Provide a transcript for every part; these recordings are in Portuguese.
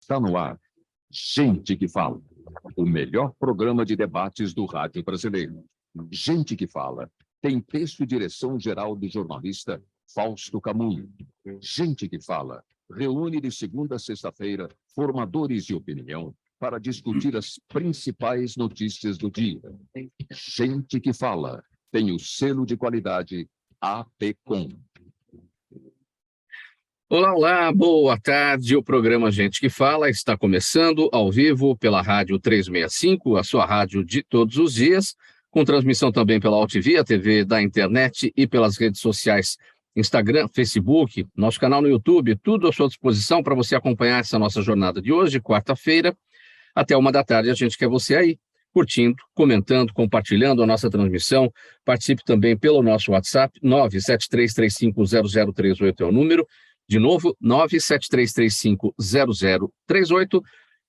Está no ar. Gente que Fala, o melhor programa de debates do rádio brasileiro. Gente que Fala tem texto e direção geral do jornalista Fausto Camunho. Gente que Fala reúne de segunda a sexta-feira formadores de opinião para discutir as principais notícias do dia. Gente que Fala tem o selo de qualidade APCOM. Olá, olá, boa tarde. O programa Gente que Fala está começando ao vivo pela Rádio 365, a sua rádio de todos os dias, com transmissão também pela AltV, a TV da internet e pelas redes sociais Instagram, Facebook, nosso canal no YouTube, tudo à sua disposição para você acompanhar essa nossa jornada de hoje, quarta-feira, até 1h da tarde. A gente quer você aí, curtindo, comentando, compartilhando a nossa transmissão. Participe também pelo nosso WhatsApp, 973350038 é o número. De novo, 973350038.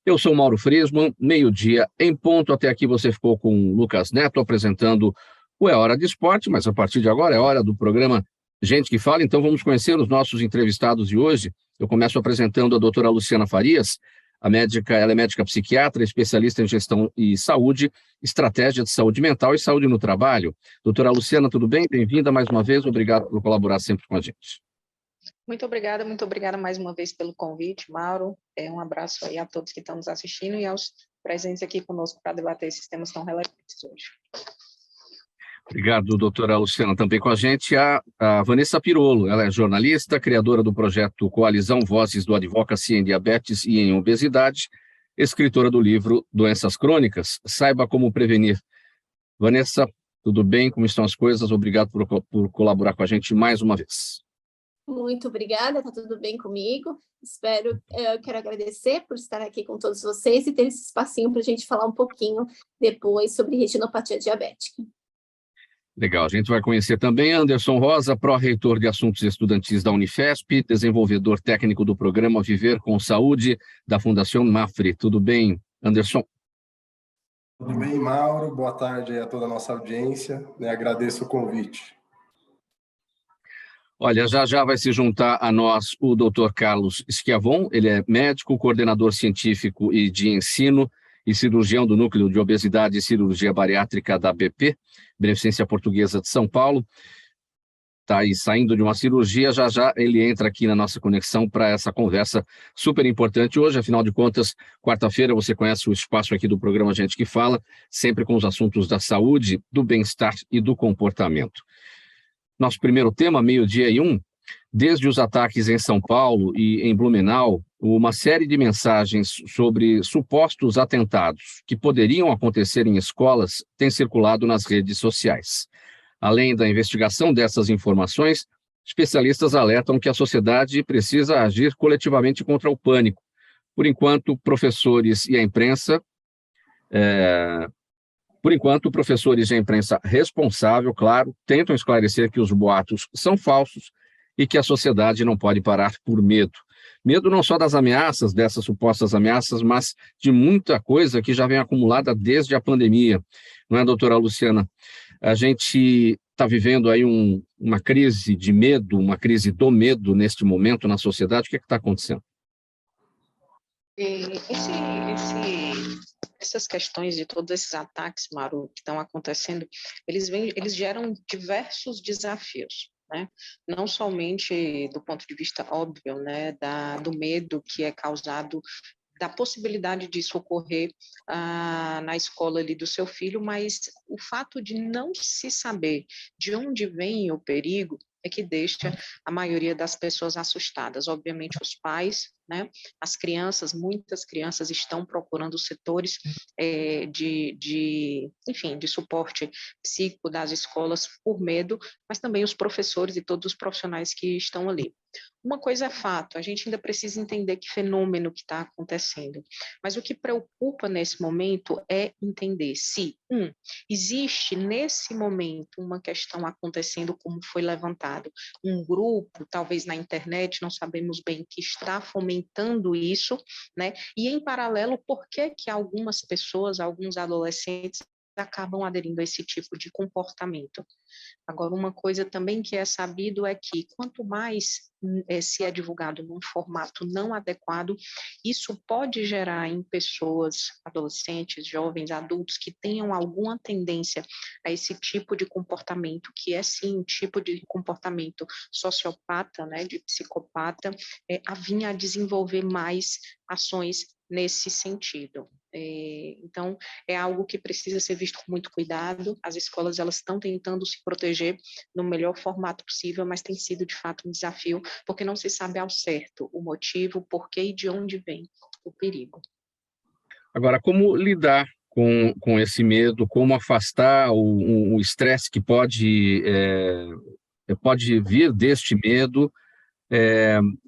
Eu sou Mauro Friesman, meio-dia em ponto. Até aqui você ficou com o Lucas Neto apresentando o É Hora de Esporte, mas a partir de agora é hora do programa Gente que Fala. Então vamos conhecer os nossos entrevistados de hoje. Eu começo apresentando a doutora Luciana Farias. Ela é médica psiquiatra, especialista em gestão e saúde, estratégia de saúde mental e saúde no trabalho. Doutora Luciana, tudo bem? Bem-vinda mais uma vez. Obrigado por colaborar sempre com a gente. Muito obrigada mais uma vez pelo convite, Mauro. Um abraço aí a todos que estão nos assistindo e aos presentes aqui conosco para debater esses temas tão relevantes hoje. Obrigado, doutora Luciana. Também com a gente a Vanessa Pirolo. Ela é jornalista, criadora do projeto Coalizão Vozes do Advocacy em Diabetes e em Obesidade, escritora do livro Doenças Crônicas, Saiba Como Prevenir. Vanessa, tudo bem? Como estão as coisas? Obrigado por colaborar com a gente mais uma vez. Muito obrigada, está tudo bem comigo. Quero agradecer por estar aqui com todos vocês e ter esse espacinho para a gente falar um pouquinho depois sobre retinopatia diabética. Legal, a gente vai conhecer também Anderson Rosa, pró-reitor de Assuntos Estudantis da Unifesp, desenvolvedor técnico do programa Viver com Saúde da Fundação Mafre. Tudo bem, Anderson? Tudo bem, Mauro? Boa tarde a toda a nossa audiência. Agradeço o convite. Olha, já vai se juntar a nós o Dr. Carlos Schiavon. Ele é médico, coordenador científico e de ensino e cirurgião do Núcleo de Obesidade e Cirurgia Bariátrica da BP, Beneficência Portuguesa de São Paulo. Está aí saindo de uma cirurgia, já ele entra aqui na nossa conexão para essa conversa super importante hoje. Afinal de contas, quarta-feira você conhece o espaço aqui do programa Gente que Fala, sempre com os assuntos da saúde, do bem-estar e do comportamento. Nosso primeiro tema, 12:01, desde os ataques em São Paulo e em Blumenau, uma série de mensagens sobre supostos atentados que poderiam acontecer em escolas tem circulado nas redes sociais. Além da investigação dessas informações, especialistas alertam que a sociedade precisa agir coletivamente contra o pânico. Por enquanto, professores e a imprensa responsável, claro, tentam esclarecer que os boatos são falsos e que a sociedade não pode parar por medo. Medo não só das ameaças, dessas supostas ameaças, mas de muita coisa que já vem acumulada desde a pandemia. Não é, doutora Luciana? A gente está vivendo aí uma crise de medo, uma crise do medo neste momento na sociedade. O que está acontecendo? Essas questões de todos esses ataques, Mauro, que estão acontecendo, eles geram diversos desafios, né? Não somente do ponto de vista óbvio, né, do medo que é causado da possibilidade disso ocorrer na escola ali do seu filho, mas o fato de não se saber de onde vem o perigo é que deixa a maioria das pessoas assustadas. Obviamente, os pais, né? As crianças, muitas crianças estão procurando setores de suporte psíquico das escolas por medo, mas também os professores e todos os profissionais que estão ali. Uma coisa é fato, a gente ainda precisa entender que fenômeno que está acontecendo, mas o que preocupa nesse momento é entender se, existe nesse momento uma questão acontecendo como foi levantado, um grupo, talvez na internet, não sabemos bem, que está fomentando isso, né? E em paralelo, por que algumas pessoas, alguns adolescentes acabam aderindo a esse tipo de comportamento. Agora, uma coisa também que é sabido é que quanto mais se é divulgado num formato não adequado, isso pode gerar em pessoas, adolescentes, jovens, adultos que tenham alguma tendência a esse tipo de comportamento, que é sim um tipo de comportamento sociopata, né, de psicopata, a vir a desenvolver mais ações nesse sentido. Então, é algo que precisa ser visto com muito cuidado. As escolas elas estão tentando se proteger no melhor formato possível, mas tem sido de fato um desafio, porque não se sabe ao certo o motivo, o porquê e de onde vem o perigo. Agora, como lidar com esse medo, como afastar o estresse que pode vir deste medo,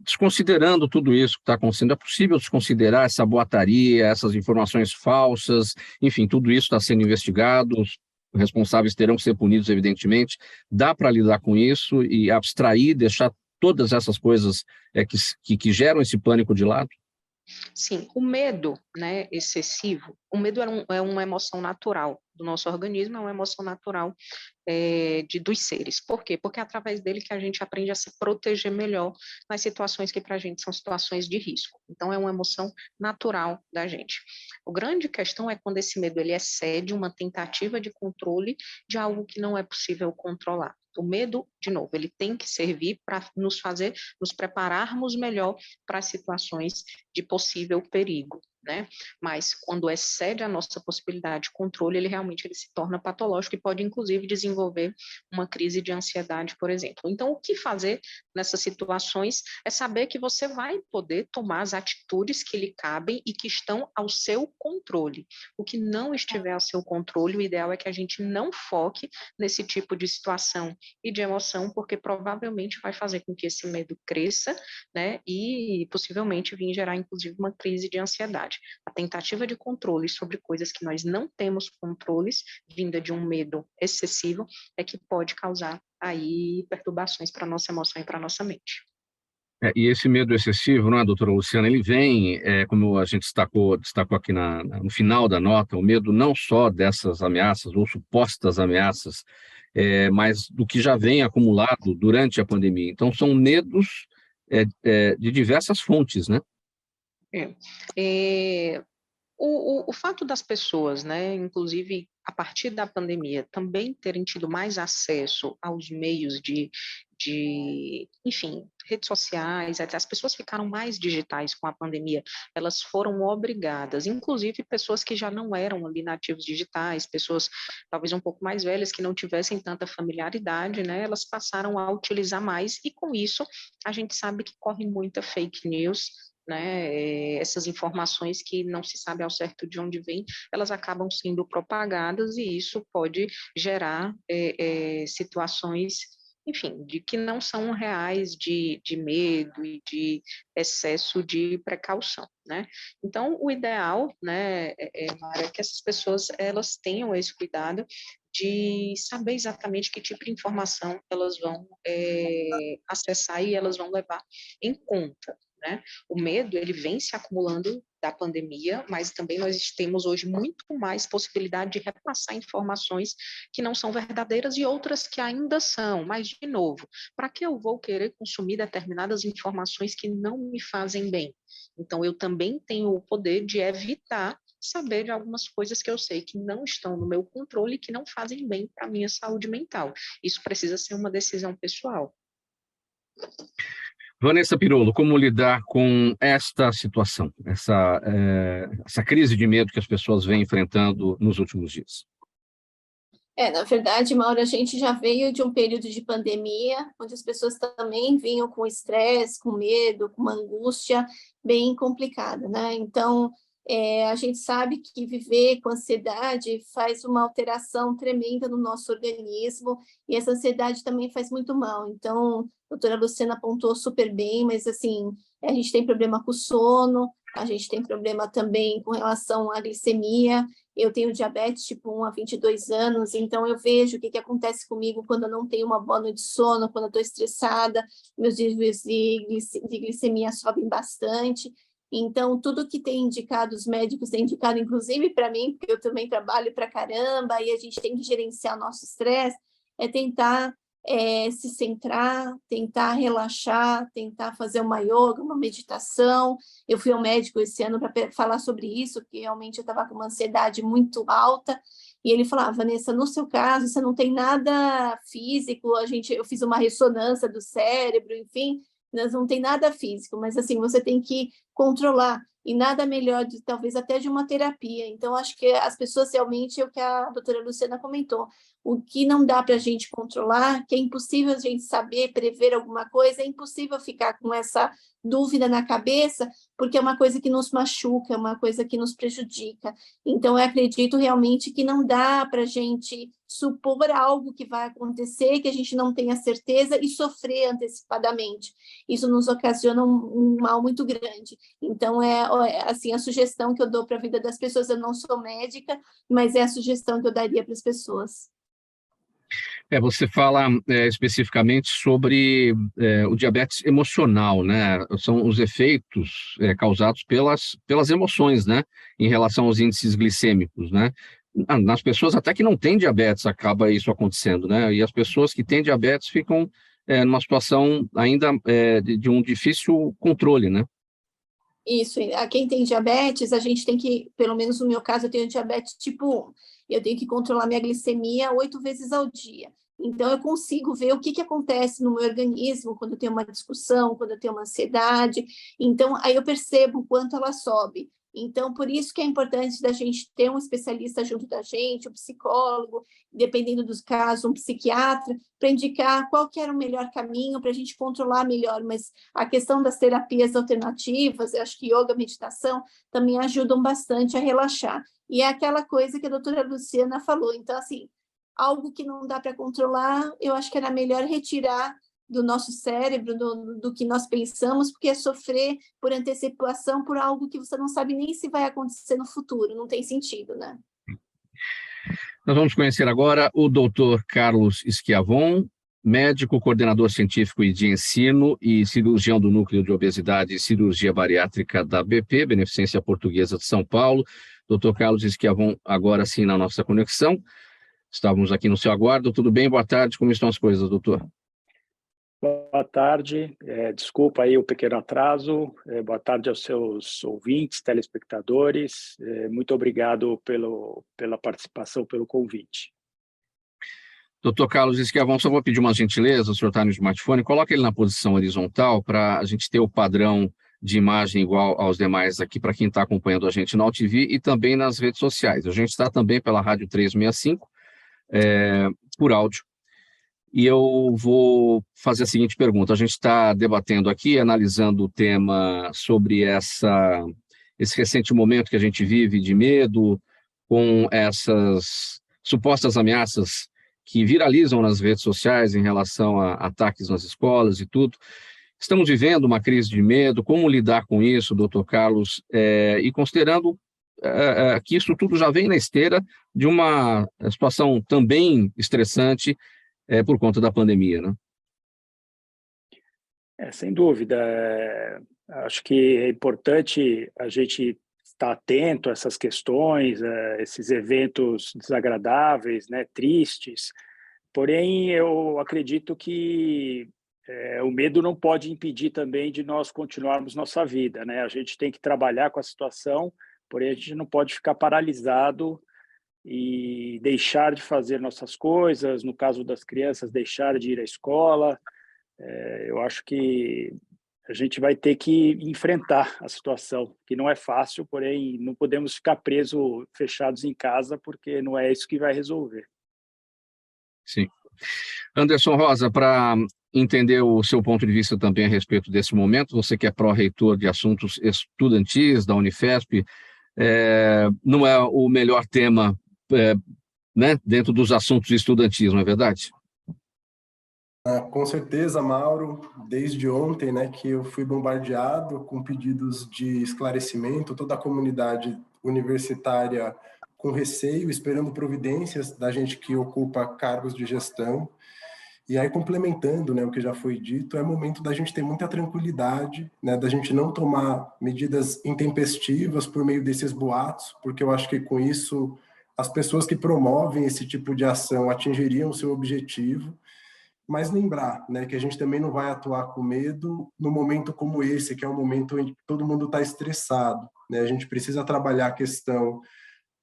desconsiderando tudo isso que está acontecendo? É possível desconsiderar essa boataria, essas informações falsas, enfim, tudo isso está sendo investigado, os responsáveis terão que ser punidos, evidentemente. Dá para lidar com isso e abstrair, deixar todas essas coisas que geram esse pânico de lado? Sim, o medo, né, excessivo, o medo é uma emoção natural do nosso organismo, é uma emoção natural dos seres. Por quê? Porque é através dele que a gente aprende a se proteger melhor nas situações que para a gente são situações de risco. Então, é uma emoção natural da gente. A grande questão é quando esse medo ele excede uma tentativa de controle de algo que não é possível controlar. O medo, de novo, ele tem que servir para nos fazer, nos prepararmos melhor para situações de possível perigo, né? Mas quando excede a nossa possibilidade de controle, ele se torna patológico e pode, inclusive, desenvolver uma crise de ansiedade, por exemplo. Então, o que fazer nessas situações é saber que você vai poder tomar as atitudes que lhe cabem e que estão ao seu controle. O que não estiver ao seu controle, o ideal é que a gente não foque nesse tipo de situação e de emoção, porque provavelmente vai fazer com que esse medo cresça, né, e possivelmente vir gerar, inclusive, uma crise de ansiedade. A tentativa de controle sobre coisas que nós não temos controles, vinda de um medo excessivo, é que pode causar aí perturbações para a nossa emoção e para a nossa mente. E esse medo excessivo, não é, doutora Luciana, ele vem, como a gente destacou aqui no final da nota, o medo não só dessas ameaças ou supostas ameaças, mas do que já vem acumulado durante a pandemia. Então, são medos de diversas fontes, né? O fato das pessoas, né, inclusive a partir da pandemia, também terem tido mais acesso aos meios enfim, redes sociais, as pessoas ficaram mais digitais com a pandemia, elas foram obrigadas, inclusive pessoas que já não eram ali nativos digitais, pessoas talvez um pouco mais velhas, que não tivessem tanta familiaridade, né, elas passaram a utilizar mais, e com isso a gente sabe que corre muita fake news, né, essas informações que não se sabe ao certo de onde vêm, elas acabam sendo propagadas e isso pode gerar situações, enfim, de que não são reais, de medo e de excesso de precaução, né? Então, o ideal, né, Mara, é que essas pessoas elas tenham esse cuidado de saber exatamente que tipo de informação elas vão acessar e elas vão levar em conta, né? O medo, ele vem se acumulando da pandemia, mas também nós temos hoje muito mais possibilidade de repassar informações que não são verdadeiras e outras que ainda são. Mas, de novo, para que eu vou querer consumir determinadas informações que não me fazem bem? Então, eu também tenho o poder de evitar saber de algumas coisas que eu sei que não estão no meu controle e que não fazem bem para a minha saúde mental. Isso precisa ser uma decisão pessoal. Vanessa Pirolo, como lidar com esta situação, essa crise de medo que as pessoas vêm enfrentando nos últimos dias? Na verdade, Mauro, a gente já veio de um período de pandemia, onde as pessoas também vinham com estresse, com medo, com uma angústia bem complicada, né? Então, a gente sabe que viver com ansiedade faz uma alteração tremenda no nosso organismo, e essa ansiedade também faz muito mal. Então, a doutora Luciana apontou super bem, mas assim, a gente tem problema com o sono, a gente tem problema também com relação à glicemia. Eu tenho diabetes tipo 1 há 22 anos, então eu vejo o que acontece comigo quando eu não tenho uma boa noite de sono, quando eu estou estressada, meus níveis de glicemia sobem bastante. Então, tudo que tem indicado, os médicos têm indicado, inclusive para mim, porque eu também trabalho para caramba, e a gente tem que gerenciar o nosso estresse, é tentar se centrar, tentar relaxar, tentar fazer uma yoga, uma meditação. Eu fui ao médico esse ano para falar sobre isso, porque realmente eu estava com uma ansiedade muito alta, e ele falou, Vanessa, no seu caso, você não tem nada físico, eu fiz uma ressonância do cérebro, enfim, não tem nada físico, mas assim, você tem que controlar, e nada melhor, talvez até de uma terapia. Então, acho que as pessoas realmente, é o que a doutora Luciana comentou, o que não dá para a gente controlar, que é impossível a gente saber, prever alguma coisa, é impossível ficar com essa dúvida na cabeça, porque é uma coisa que nos machuca, é uma coisa que nos prejudica. Então, eu acredito realmente que não dá para a gente supor algo que vai acontecer, que a gente não tenha certeza e sofrer antecipadamente. Isso nos ocasiona um mal muito grande. Então, assim, a sugestão que eu dou para a vida das pessoas, eu não sou médica, mas é a sugestão que eu daria para as pessoas. Você fala especificamente sobre o diabetes emocional, né? São os efeitos causados pelas emoções, né? Em relação aos índices glicêmicos, né? Nas pessoas até que não têm diabetes acaba isso acontecendo, né? E as pessoas que têm diabetes ficam numa situação ainda de um difícil controle, né? Isso, a quem tem diabetes, a gente tem que, pelo menos no meu caso, eu tenho diabetes tipo 1, eu tenho que controlar minha glicemia 8 vezes ao dia. Então, eu consigo ver o que acontece no meu organismo quando eu tenho uma discussão, quando eu tenho uma ansiedade. Então, aí eu percebo o quanto ela sobe. Então, por isso que é importante da gente ter um especialista junto da gente, um psicólogo, dependendo dos casos, um psiquiatra, para indicar qual que era o melhor caminho para a gente controlar melhor. Mas a questão das terapias alternativas, eu acho que yoga, meditação, também ajudam bastante a relaxar. E é aquela coisa que a doutora Luciana falou. Então, assim, algo que não dá para controlar, eu acho que era melhor retirar do nosso cérebro, do que nós pensamos, porque é sofrer por antecipação por algo que você não sabe nem se vai acontecer no futuro, não tem sentido, né? Nós vamos conhecer agora o Dr. Carlos Schiavon, médico, coordenador científico de ensino e cirurgião do Núcleo de Obesidade e Cirurgia Bariátrica da BP, Beneficência Portuguesa de São Paulo. Dr. Carlos Schiavon, agora sim na nossa conexão. Estávamos aqui no seu aguardo. Tudo bem? Boa tarde. Como estão as coisas, doutor? Boa tarde. Desculpa aí o pequeno atraso. Boa tarde aos seus ouvintes, telespectadores. Muito obrigado pela participação, pelo convite. Doutor Carlos Schiavon, só vou pedir uma gentileza, o senhor está no smartphone, coloque ele na posição horizontal para a gente ter o padrão de imagem igual aos demais aqui para quem está acompanhando a gente na UTV e também nas redes sociais. A gente está também pela Rádio 365, por áudio. E eu vou fazer a seguinte pergunta. A gente está debatendo aqui, analisando o tema sobre esse recente momento que a gente vive de medo, com essas supostas ameaças que viralizam nas redes sociais em relação a ataques nas escolas e tudo. Estamos vivendo uma crise de medo. Como lidar com isso, doutor Carlos? E considerando que isso tudo já vem na esteira de uma situação também estressante por conta da pandemia, né? Sem dúvida. Acho que é importante a gente estar atento a essas questões, esses eventos desagradáveis, né, tristes. Porém, eu acredito que o medo não pode impedir também de nós continuarmos nossa vida, né? A gente tem que trabalhar com a situação, porém a gente não pode ficar paralisado e deixar de fazer nossas coisas, no caso das crianças, deixar de ir à escola. Eu acho que a gente vai ter que enfrentar a situação, que não é fácil, porém não podemos ficar presos, fechados em casa, porque não é isso que vai resolver. Sim. Anderson Rosa, para entender o seu ponto de vista também a respeito desse momento, você que é pró-reitor de assuntos estudantis da Unifesp, não é o melhor tema né, dentro dos assuntos estudantis, não é verdade? Com certeza, Mauro. Desde ontem, né, que eu fui bombardeado com pedidos de esclarecimento, toda a comunidade universitária com receio, esperando providências da gente que ocupa cargos de gestão. E aí, complementando, né, o que já foi dito, é momento da gente ter muita tranquilidade, né, da gente não tomar medidas intempestivas por meio desses boatos, porque eu acho que com isso as pessoas que promovem esse tipo de ação atingiriam o seu objetivo, mas lembrar, né, que a gente também não vai atuar com medo no momento como esse, que é um momento em que todo mundo está estressado, né? A gente precisa trabalhar a questão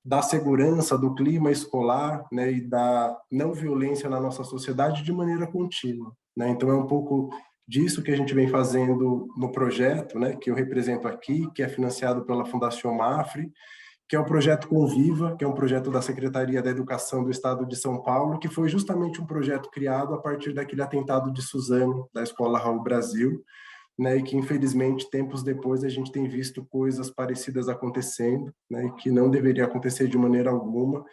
da segurança, do clima escolar, né, e da não violência na nossa sociedade de maneira contínua, né? Então é um pouco disso que a gente vem fazendo no projeto, né, que eu represento aqui, que é financiado pela Fundação Mafre, que é o projeto Conviva, que é um projeto da Secretaria da Educação do Estado de São Paulo, que foi justamente um projeto criado a partir daquele atentado de Suzano, da Escola Raul Brasil, né, e que infelizmente tempos depois a gente tem visto coisas parecidas acontecendo, né, e que não deveria acontecer de maneira alguma,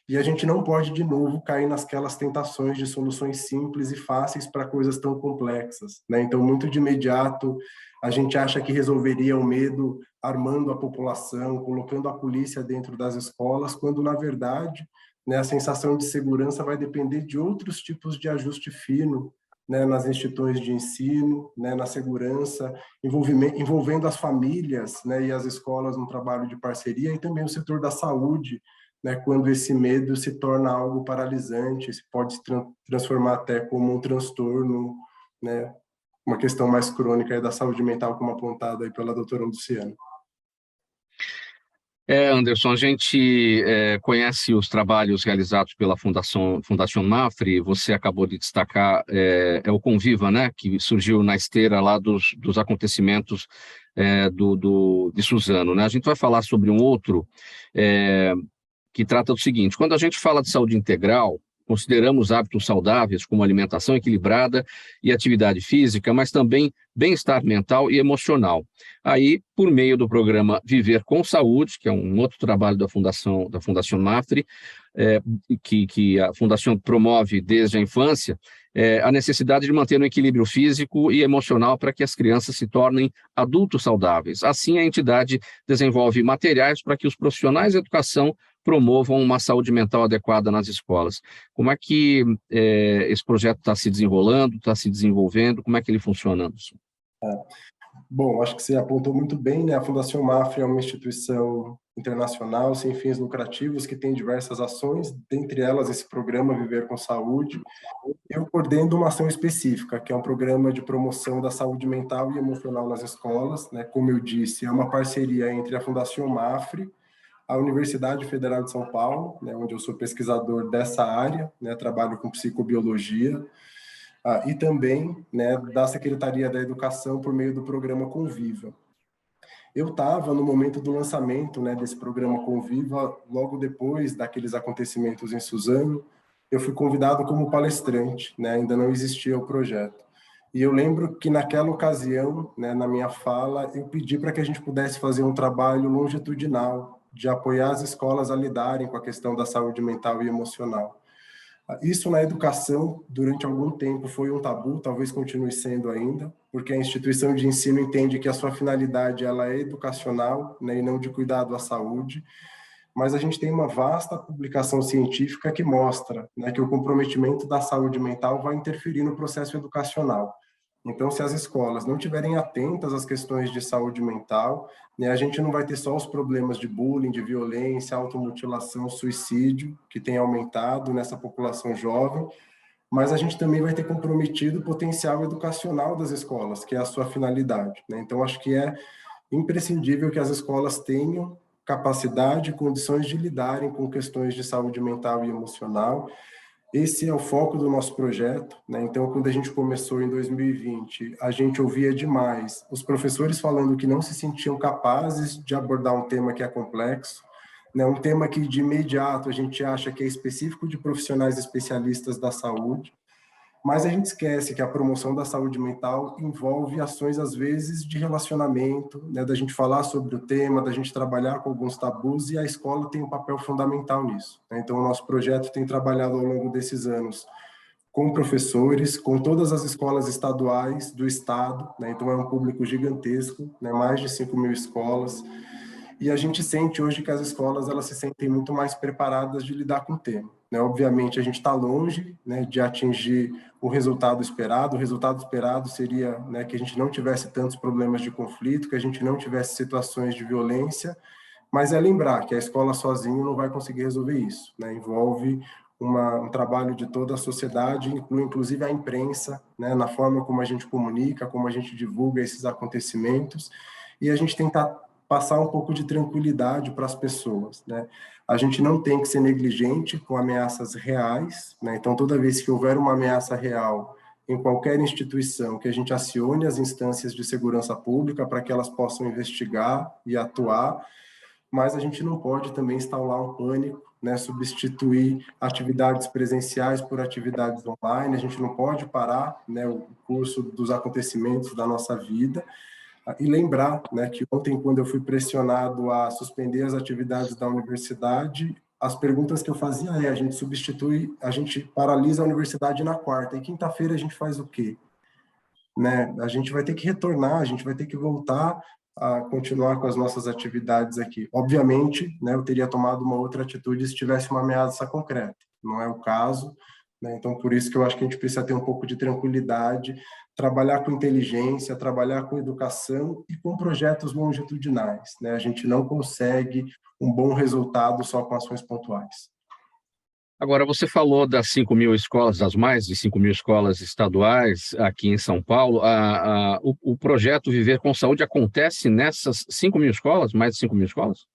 e a gente não pode de novo cair nasquelas tentações de soluções simples e fáceis para coisas tão complexas, né? Então, muito de imediato, a gente acha que resolveria o medo armando a população, colocando a polícia dentro das escolas, quando na verdade, né, a sensação de segurança vai depender de outros tipos de ajuste fino, né, nas instituições de ensino, né, na segurança, envolvendo as famílias, né, e as escolas no trabalho de parceria, e também o setor da saúde, né, quando esse medo se torna algo paralisante, se pode se transformar até como um transtorno, né, uma questão mais crônica da saúde mental, como apontado aí pela doutora Luciana. Anderson, a gente conhece os trabalhos realizados pela Fundação Mafre, você acabou de destacar, o Conviva, né, que surgiu na esteira lá dos acontecimentos de Suzano, né? A gente vai falar sobre um outro que trata do seguinte: quando a gente fala de saúde integral, consideramos hábitos saudáveis como alimentação equilibrada e atividade física, mas também bem-estar mental e emocional. Aí, por meio do programa Viver com Saúde, que é um outro trabalho da Fundação Mafre, que a Fundação promove desde a infância, a necessidade de manter um equilíbrio físico e emocional para que as crianças se tornem adultos saudáveis. Assim, a entidade desenvolve materiais para que os profissionais de educação promovam uma saúde mental adequada nas escolas. Como é que esse projeto está se desenrolando, está se desenvolvendo? Como é que ele funciona, Anderson? Bom, acho que você apontou muito bem, né? A Fundação Mafre é uma instituição internacional sem fins lucrativos que tem diversas ações, dentre elas esse programa Viver com Saúde. Eu coordeno uma ação específica, que é um programa de promoção da saúde mental e emocional nas escolas, né? Como eu disse, é uma parceria entre a Fundação Mafre, a Universidade Federal de São Paulo, né, onde eu sou pesquisador dessa área, né, trabalho com psicobiologia, e também, né, da Secretaria da Educação por meio do programa Conviva. Eu estava no momento do lançamento, né, desse programa Conviva, logo depois daqueles acontecimentos em Suzano, eu fui convidado como palestrante, né, ainda não existia o projeto. E eu lembro que naquela ocasião, né, na minha fala, eu pedi para que a gente pudesse fazer um trabalho longitudinal, de apoiar as escolas a lidarem com a questão da saúde mental e emocional. Isso na educação, durante algum tempo, foi um tabu, talvez continue sendo ainda, porque a instituição de ensino entende que a sua finalidade ela é educacional, né, e não de cuidado à saúde, mas a gente tem uma vasta publicação científica que mostra, né, que o comprometimento da saúde mental vai interferir no processo educacional. Então, se as escolas não estiverem atentas às questões de saúde mental, né, a gente não vai ter só os problemas de bullying, de violência, automutilação, suicídio, que tem aumentado nessa população jovem, mas a gente também vai ter comprometido o potencial educacional das escolas, que é a sua finalidade, né? Então, acho que é imprescindível que as escolas tenham capacidade e condições de lidarem com questões de saúde mental e emocional. Esse é o foco do nosso projeto, né? Então, quando a gente começou em 2020, a gente ouvia demais os professores falando que não se sentiam capazes de abordar um tema que é complexo, né? Um tema que, de imediato, a gente acha que é específico de profissionais especialistas da saúde, mas a gente esquece que a promoção da saúde mental envolve ações, às vezes, de relacionamento, né? Da gente falar sobre o tema, da gente trabalhar com alguns tabus, e a escola tem um papel fundamental nisso, né? Então, o nosso projeto tem trabalhado ao longo desses anos com professores, com todas as escolas estaduais do estado, né? Então, é um público gigantesco, né? Mais de 5.000 escolas, e a gente sente hoje que as escolas elas se sentem muito mais preparadas de lidar com o tema. né? Obviamente, a gente está longe, né, de atingir o resultado esperado. O resultado esperado seria, né, que a gente não tivesse tantos problemas de conflito, que a gente não tivesse situações de violência, mas é lembrar que a escola sozinha não vai conseguir resolver isso, né? Envolve um trabalho de toda a sociedade, inclusive a imprensa, né, na forma como a gente comunica, como a gente divulga esses acontecimentos, e a gente tentar passar um pouco de tranquilidade para as pessoas, né? A gente não tem que ser negligente com ameaças reais, né? Então, toda vez que houver uma ameaça real em qualquer instituição, que a gente acione as instâncias de segurança pública para que elas possam investigar e atuar, mas a gente não pode também instaurar um pânico, né, substituir atividades presenciais por atividades online, a gente não pode parar, né, o curso dos acontecimentos da nossa vida, e lembrar, né, que ontem, quando eu fui pressionado a suspender as atividades da universidade, as perguntas que eu fazia a gente paralisa a universidade na quarta, e quinta-feira a gente faz o quê? Né? A gente vai ter que retornar, a gente vai ter que voltar a continuar com as nossas atividades aqui. Obviamente, né, eu teria tomado uma outra atitude se tivesse uma ameaça concreta. Não é o caso, né? Então, por isso que eu acho que a gente precisa ter um pouco de tranquilidade, trabalhar com inteligência, trabalhar com educação e com projetos longitudinais, né? A gente não consegue um bom resultado só com ações pontuais. Agora, você falou das 5.000 escolas, das mais de 5.000 escolas estaduais aqui em São Paulo. O projeto Viver com Saúde acontece nessas 5.000 escolas, mais de 5.000 escolas?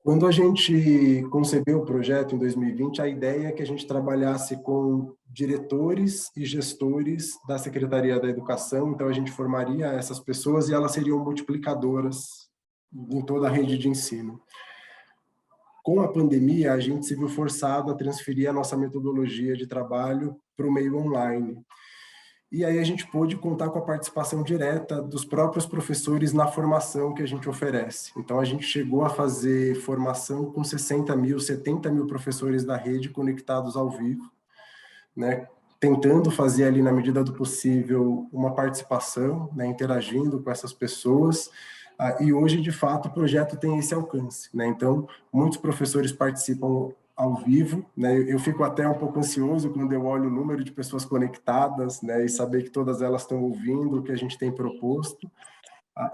Quando a gente concebeu o projeto em 2020, a ideia é que a gente trabalhasse com diretores e gestores da Secretaria da Educação, então a gente formaria essas pessoas e elas seriam multiplicadoras em toda a rede de ensino. Com a pandemia, a gente se viu forçado a transferir a nossa metodologia de trabalho para o meio online. E aí a gente pôde contar com a participação direta dos próprios professores na formação que a gente oferece. Então, a gente chegou a fazer formação com 60.000, 70.000 professores da rede conectados ao vivo, né? Tentando fazer ali, na medida do possível, uma participação, né? Interagindo com essas pessoas. E hoje, de fato, o projeto tem esse alcance, né? Então, muitos professores participam ao vivo, né? Eu fico até um pouco ansioso quando eu olho o número de pessoas conectadas, né? E saber que todas elas estão ouvindo o que a gente tem proposto.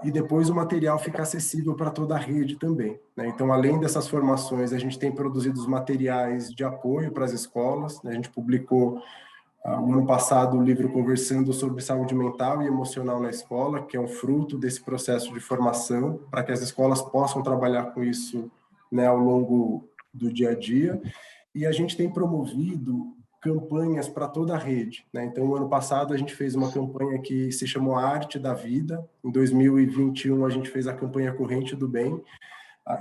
E depois o material fica acessível para toda a rede também, né? Então, além dessas formações, a gente tem produzido os materiais de apoio para as escolas, né? A gente publicou no ano passado o livro Conversando sobre Saúde Mental e Emocional na Escola, que é um fruto desse processo de formação, para que as escolas possam trabalhar com isso, né, ao longo do dia a dia. E a gente tem promovido campanhas para toda a rede, né? Então, no ano passado, a gente fez uma campanha que se chamou A Arte da Vida. Em 2021, a gente fez a campanha Corrente do Bem.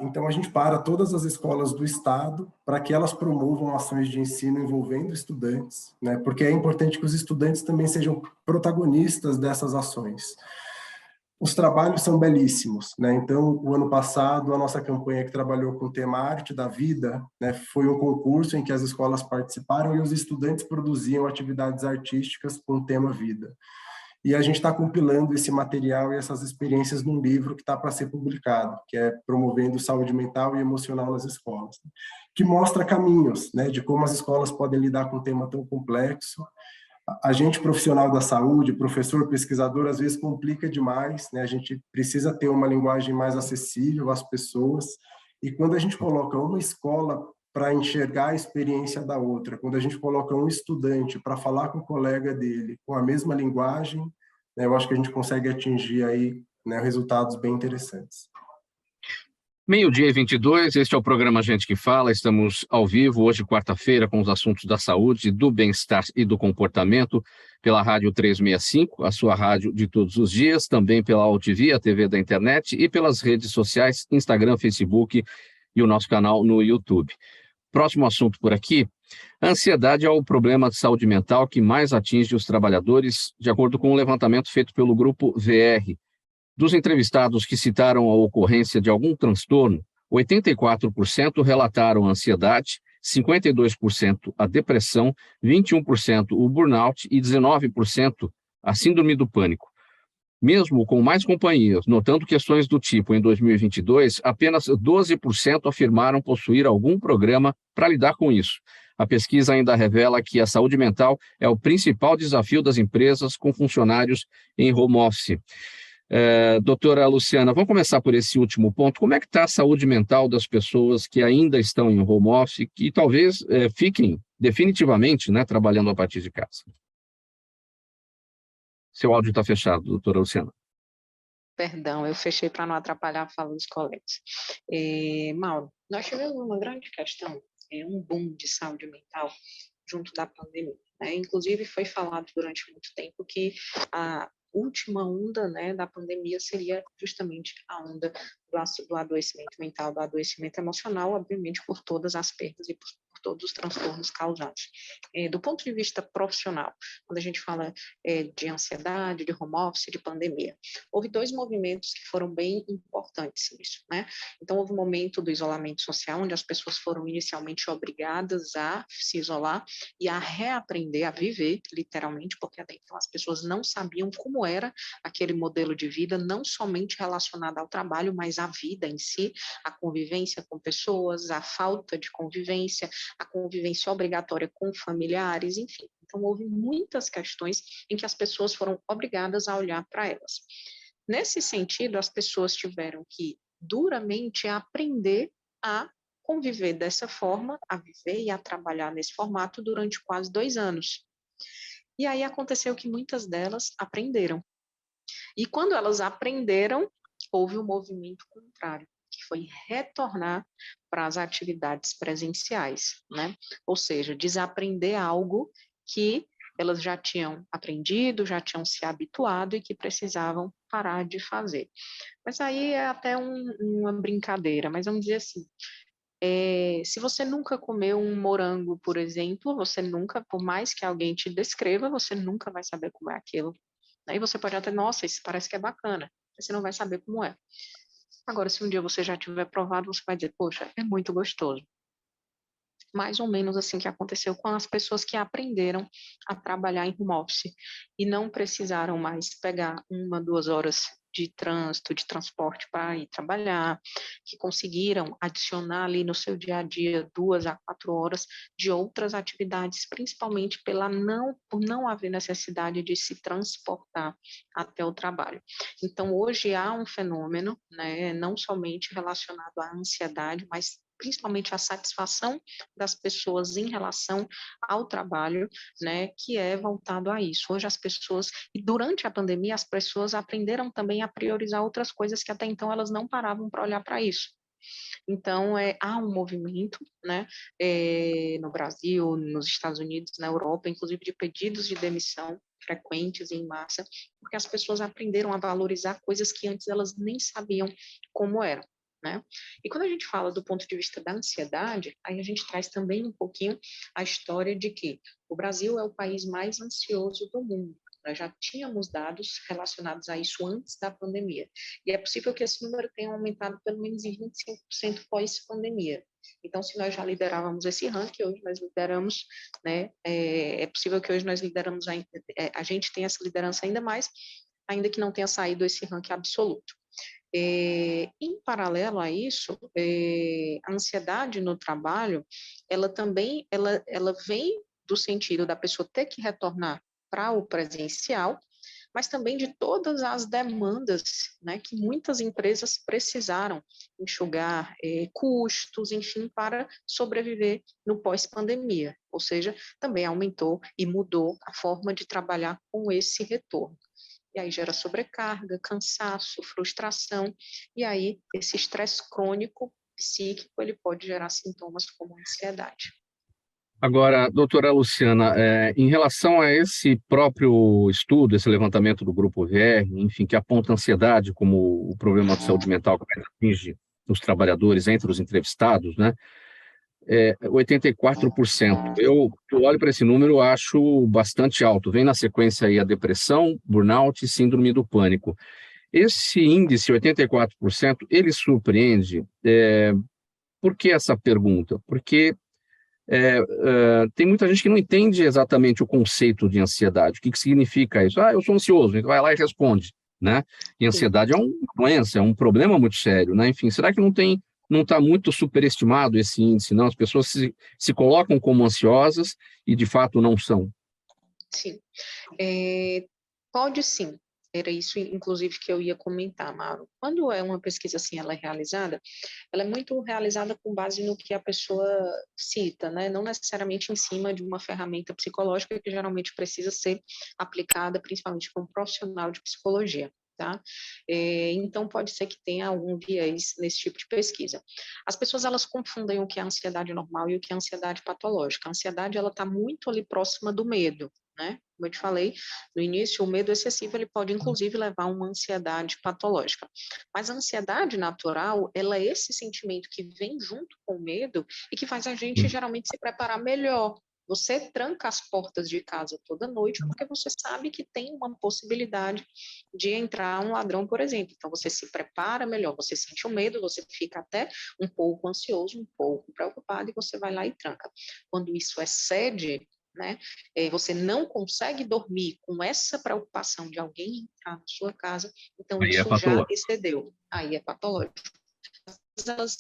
Então, a gente para todas as escolas do Estado para que elas promovam ações de ensino envolvendo estudantes, né? Porque é importante que os estudantes também sejam protagonistas dessas ações. Os trabalhos são belíssimos, né? Então, o ano passado, a nossa campanha que trabalhou com o tema Arte da Vida, né, foi um concurso em que as escolas participaram e os estudantes produziam atividades artísticas com o tema Vida. E a gente está compilando esse material e essas experiências num livro que está para ser publicado, que é Promovendo Saúde Mental e Emocional nas Escolas, que mostra caminhos, né, de como as escolas podem lidar com um tema tão complexo. A gente, profissional da saúde, professor, pesquisador, às vezes complica demais, né? A gente precisa ter uma linguagem mais acessível às pessoas. E quando a gente coloca uma escola para enxergar a experiência da outra, quando a gente coloca um estudante para falar com o colega dele com a mesma linguagem, né, eu acho que a gente consegue atingir aí, né, resultados bem interessantes. 12h22, este é o programa Gente que Fala. Estamos ao vivo hoje, quarta-feira, com os assuntos da saúde, do bem-estar e do comportamento, pela Rádio 365, a sua rádio de todos os dias, também pela AltV, a TV da internet, e pelas redes sociais, Instagram, Facebook e o nosso canal no YouTube. Próximo assunto por aqui: a ansiedade é o problema de saúde mental que mais atinge os trabalhadores, de acordo com um levantamento feito pelo Grupo VR. Dos entrevistados que citaram a ocorrência de algum transtorno, 84% relataram a ansiedade, 52% a depressão, 21% o burnout e 19% a síndrome do pânico. Mesmo com mais companhias notando questões do tipo em 2022, apenas 12% afirmaram possuir algum programa para lidar com isso. A pesquisa ainda revela que a saúde mental é o principal desafio das empresas com funcionários em home office. Doutora Luciana, vamos começar por esse último ponto. Como é que está a saúde mental das pessoas que ainda estão em home office, que talvez fiquem definitivamente, né, trabalhando a partir de casa? Seu áudio está fechado, doutora Luciana. Perdão, eu fechei para não atrapalhar a fala dos colegas. Mauro, nós tivemos uma grande questão, um boom de saúde mental junto da pandemia, né? Inclusive foi falado durante muito tempo que a última onda, né, da pandemia seria justamente a onda do adoecimento mental, do adoecimento emocional, obviamente por todas as perdas e por todos os transtornos causados. Do ponto de vista profissional, quando a gente fala de ansiedade, de home office, de pandemia, houve dois movimentos que foram bem importantes nisso, né? Então, houve o momento do isolamento social, onde as pessoas foram inicialmente obrigadas a se isolar e a reaprender a viver, literalmente, porque até então as pessoas não sabiam como era aquele modelo de vida, não somente relacionado ao trabalho, mas à vida em si, a convivência com pessoas, a falta de convivência, a convivência obrigatória com familiares, enfim. Então, houve muitas questões em que as pessoas foram obrigadas a olhar para elas. Nesse sentido, as pessoas tiveram que duramente aprender a conviver dessa forma, a viver e a trabalhar nesse formato durante quase 2 anos. E aí aconteceu que muitas delas aprenderam. E quando elas aprenderam, houve um movimento contrário, que foi retornar para as atividades presenciais, né? Ou seja, desaprender algo que elas já tinham aprendido, já tinham se habituado e que precisavam parar de fazer. Mas aí é até uma brincadeira, mas vamos dizer assim, se você nunca comeu um morango, por exemplo, você nunca, por mais que alguém te descreva, você nunca vai saber como é aquilo. Aí você pode até, nossa, isso parece que é bacana, mas você não vai saber como é. Agora, se um dia você já tiver provado, você vai dizer, poxa, é muito gostoso. Mais ou menos assim que aconteceu com as pessoas que aprenderam a trabalhar em home office e não precisaram mais pegar 1, 2 horas de trânsito, de transporte para ir trabalhar, que conseguiram adicionar ali no seu dia a dia 2 a 4 horas de outras atividades, principalmente por não haver necessidade de se transportar até o trabalho. Então, hoje há um fenômeno, né, não somente relacionado à ansiedade, mas principalmente a satisfação das pessoas em relação ao trabalho, né, que é voltado a isso. Hoje as pessoas, e durante a pandemia, as pessoas aprenderam também a priorizar outras coisas que até então elas não paravam para olhar para isso. Então, há um movimento, né, no Brasil, nos Estados Unidos, na Europa, inclusive de pedidos de demissão frequentes em massa, porque as pessoas aprenderam a valorizar coisas que antes elas nem sabiam como eram. Né? E quando a gente fala do ponto de vista da ansiedade, aí a gente traz também um pouquinho a história de que o Brasil é o país mais ansioso do mundo. Nós já tínhamos dados relacionados a isso antes da pandemia. E é possível que esse número tenha aumentado pelo menos em 25% pós-pandemia. Então, se nós já liderávamos esse ranking, hoje nós lideramos, né? É possível que hoje nós lideramos, a gente tenha essa liderança ainda mais, ainda que não tenha saído esse ranking absoluto. Em paralelo a isso, a ansiedade no trabalho, ela também ela vem do sentido da pessoa ter que retornar para o presencial, mas também de todas as demandas, né, que muitas empresas precisaram enxugar custos, enfim, para sobreviver no pós-pandemia. Ou seja, também aumentou e mudou a forma de trabalhar com esse retorno. E aí gera sobrecarga, cansaço, frustração, e aí esse estresse crônico psíquico, ele pode gerar sintomas como ansiedade. Agora, doutora Luciana, em relação a esse próprio estudo, esse levantamento do Grupo VR, enfim, que aponta a ansiedade como o problema de saúde mental que atinge os trabalhadores entre os entrevistados, né? 84%. Eu olho para esse número e acho bastante alto. Vem na sequência aí a depressão, burnout e síndrome do pânico. Esse índice, 84%, ele surpreende. Por que essa pergunta? Porque tem muita gente que não entende exatamente o conceito de ansiedade. O que significa isso? Eu sou ansioso, então vai lá e responde. né? E ansiedade é uma doença, é um problema muito sério, né? Enfim, será que não está muito superestimado esse índice, não? As pessoas se colocam como ansiosas e, de fato, não são. Sim. Pode sim. Era isso, inclusive, que eu ia comentar, Mauro. Quando é uma pesquisa assim, ela é realizada, ela é muito realizada com base no que a pessoa cita, né? Não necessariamente em cima de uma ferramenta psicológica que geralmente precisa ser aplicada, principalmente por um profissional de psicologia. Tá? Então, pode ser que tenha algum viés nesse tipo de pesquisa. As pessoas, elas confundem o que é ansiedade normal e o que é ansiedade patológica. A ansiedade, ela está muito ali próxima do medo, né? Como eu te falei no início, o medo excessivo, ele pode, inclusive, levar a uma ansiedade patológica. Mas a ansiedade natural, ela é esse sentimento que vem junto com o medo e que faz a gente, geralmente, se preparar melhor. Você tranca as portas de casa toda noite porque você sabe que tem uma possibilidade de entrar um ladrão, por exemplo. Então, você se prepara melhor, você sente o medo, você fica até um pouco ansioso, um pouco preocupado, e você vai lá e tranca. Quando isso excede, né, você não consegue dormir com essa preocupação de alguém entrar na sua casa, então Aí é isso já patológico. excedeu. Aí é patológico. Elas,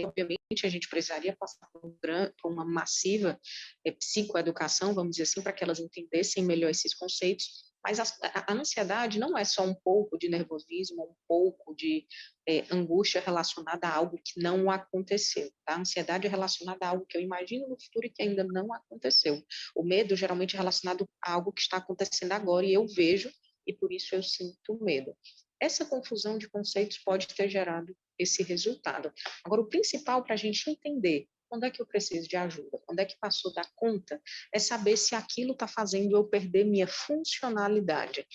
obviamente, a gente precisaria passar por uma massiva psicoeducação, vamos dizer assim, para que elas entendessem melhor esses conceitos, mas a ansiedade não é só um pouco de nervosismo, um pouco de angústia relacionada a algo que não aconteceu. Tá? A ansiedade é relacionada a algo que eu imagino no futuro e que ainda não aconteceu. O medo geralmente é relacionado a algo que está acontecendo agora e eu vejo, e por isso eu sinto medo. Essa confusão de conceitos pode ter gerado esse resultado. Agora, o principal para a gente entender quando é que eu preciso de ajuda, quando é que passou da conta, é saber se aquilo está fazendo eu perder minha funcionalidade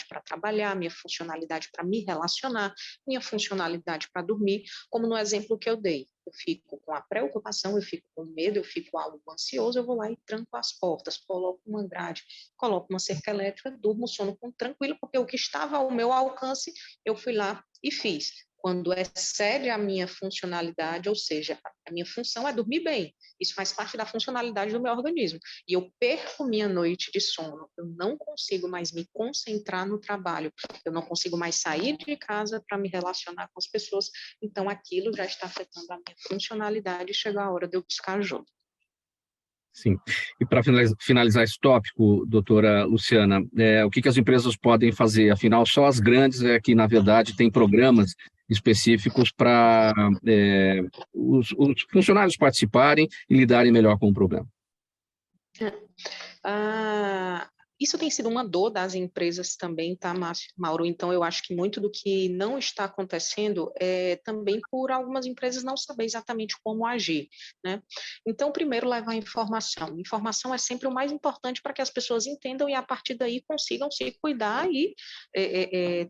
para trabalhar, minha funcionalidade para me relacionar, minha funcionalidade para dormir, como no exemplo que eu dei. Eu fico com a preocupação, eu fico com medo, eu fico algo ansioso, eu vou lá e tranco as portas, coloco uma grade, coloco uma cerca elétrica, durmo o sono tranquilo, porque o que estava ao meu alcance, eu fui lá e fiz. Quando excede a minha funcionalidade, ou seja, a minha função é dormir bem, isso faz parte da funcionalidade do meu organismo, e eu perco minha noite de sono, eu não consigo mais me concentrar no trabalho, eu não consigo mais sair de casa para me relacionar com as pessoas, então aquilo já está afetando a minha funcionalidade e chega a hora de eu buscar ajuda. Sim. E para finalizar esse tópico, doutora Luciana, o que as empresas podem fazer? Afinal, só as grandes que, na verdade, têm programas específicos para os funcionários participarem e lidarem melhor com o problema. Isso tem sido uma dor das empresas também, tá, Mauro? Então, eu acho que muito do que não está acontecendo é também por algumas empresas não saber exatamente como agir, né? Então, primeiro, levar informação. Informação é sempre o mais importante para que as pessoas entendam e, a partir daí, consigam se cuidar e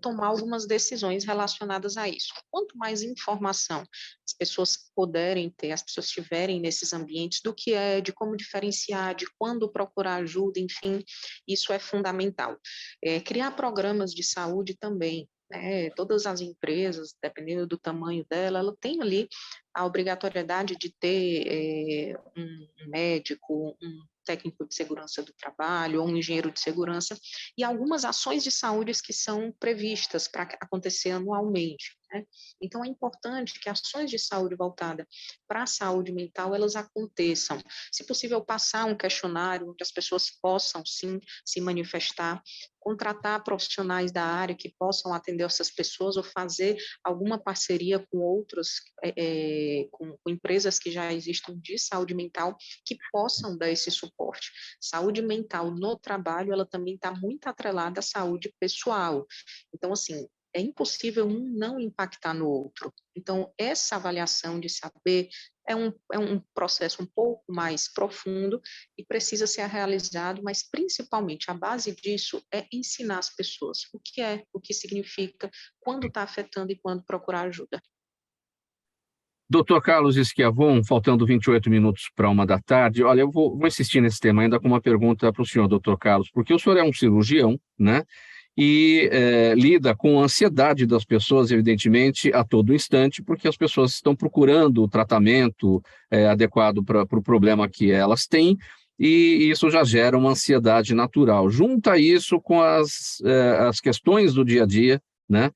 tomar algumas decisões relacionadas a isso. Quanto mais informação as pessoas puderem ter, as pessoas tiverem nesses ambientes do que é, de como diferenciar, de quando procurar ajuda, enfim, isso é fundamental. Criar programas de saúde também, né? Todas as empresas, dependendo do tamanho dela, ela tem ali a obrigatoriedade de ter um médico, um técnico de segurança do trabalho, ou um engenheiro de segurança, e algumas ações de saúde que são previstas para acontecer anualmente, né? Então, é importante que ações de saúde voltada para a saúde mental, elas aconteçam. Se possível, passar um questionário onde as pessoas possam, sim, se manifestar, contratar profissionais da área que possam atender essas pessoas ou fazer alguma parceria com outras, com empresas que já existem de saúde mental que possam dar esse suporte. Saúde mental no trabalho, ela também está muito atrelada à saúde pessoal. Então, assim, é impossível um não impactar no outro. Então, essa avaliação de saber é um processo um pouco mais profundo e precisa ser realizado, mas principalmente a base disso é ensinar as pessoas o que significa, quando está afetando e quando procurar ajuda. Doutor Carlos Schiavon, faltando 28 minutos para 13h, olha, eu vou insistir nesse tema ainda com uma pergunta para o senhor, doutor Carlos, porque o senhor é um cirurgião, né? E lida com a ansiedade das pessoas, evidentemente, a todo instante, porque as pessoas estão procurando o tratamento adequado para o problema que elas têm, e isso já gera uma ansiedade natural. Junta isso com as questões do dia a dia, né?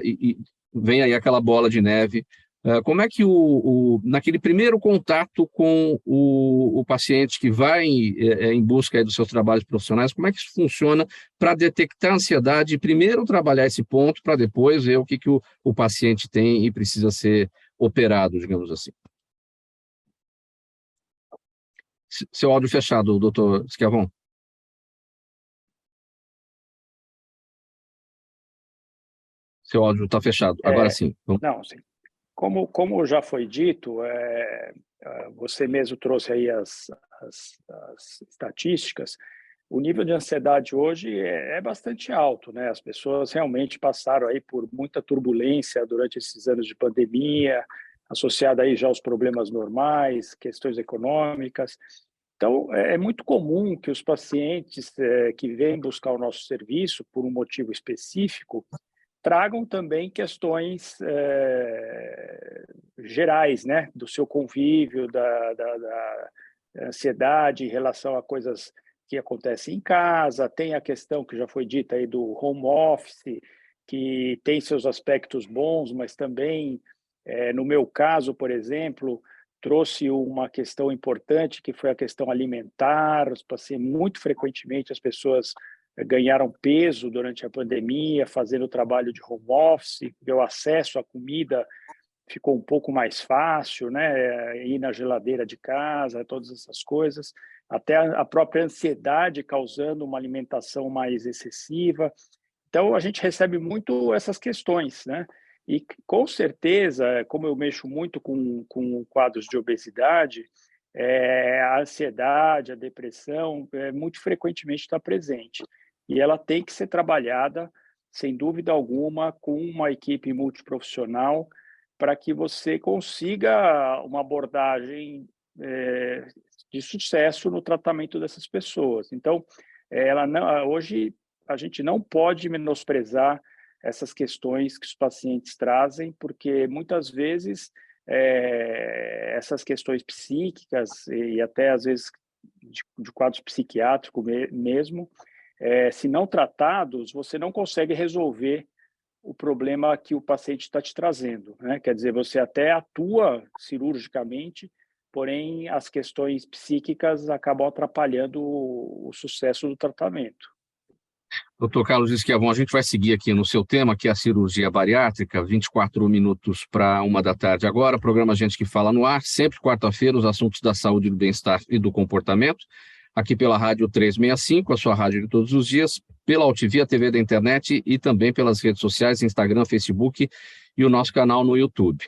E vem aí aquela bola de neve. Como é que naquele primeiro contato com o paciente que vai em busca aí dos seus trabalhos profissionais, como é que isso funciona para detectar a ansiedade e primeiro trabalhar esse ponto para depois ver o que o paciente tem e precisa ser operado, digamos assim? Seu áudio fechado, doutor Schiavon. Seu áudio está fechado. Agora sim. Não, sim. Como já foi dito, você mesmo trouxe aí as estatísticas, o nível de ansiedade hoje é bastante alto, né? As pessoas realmente passaram aí por muita turbulência durante esses anos de pandemia, associada aí já aos problemas normais, questões econômicas. Então, é muito comum que os pacientes que vêm buscar o nosso serviço por um motivo específico tragam também questões gerais, né, do seu convívio, da ansiedade em relação a coisas que acontecem em casa, tem a questão que já foi dita aí do home office, que tem seus aspectos bons, mas também, no meu caso, por exemplo, trouxe uma questão importante, que foi a questão alimentar. Muito frequentemente as pessoas ganharam peso durante a pandemia, fazendo o trabalho de home office, o acesso à comida ficou um pouco mais fácil, né? Ir na geladeira de casa, todas essas coisas, até a própria ansiedade causando uma alimentação mais excessiva. Então, a gente recebe muito essas questões, né? E, com certeza, como eu mexo muito com quadros de obesidade, a ansiedade, a depressão, muito frequentemente está presente. E ela tem que ser trabalhada, sem dúvida alguma, com uma equipe multiprofissional para que você consiga uma abordagem de sucesso no tratamento dessas pessoas. Então, hoje a gente não pode menosprezar essas questões que os pacientes trazem, porque muitas vezes essas questões psíquicas e até às vezes de quadros psiquiátricos mesmo, se não tratados, você não consegue resolver o problema que o paciente está te trazendo, né? Quer dizer, você até atua cirurgicamente, porém as questões psíquicas acabam atrapalhando o sucesso do tratamento. Doutor Carlos Schiavon, a gente vai seguir aqui no seu tema, que é a cirurgia bariátrica, 24 minutos para 1 da tarde agora, programa Gente que Fala no ar, sempre quarta-feira, os assuntos da saúde, do bem-estar e do comportamento, aqui pela Rádio 365, a sua rádio de todos os dias, pela UTV, a TV da internet e também pelas redes sociais, Instagram, Facebook e o nosso canal no YouTube.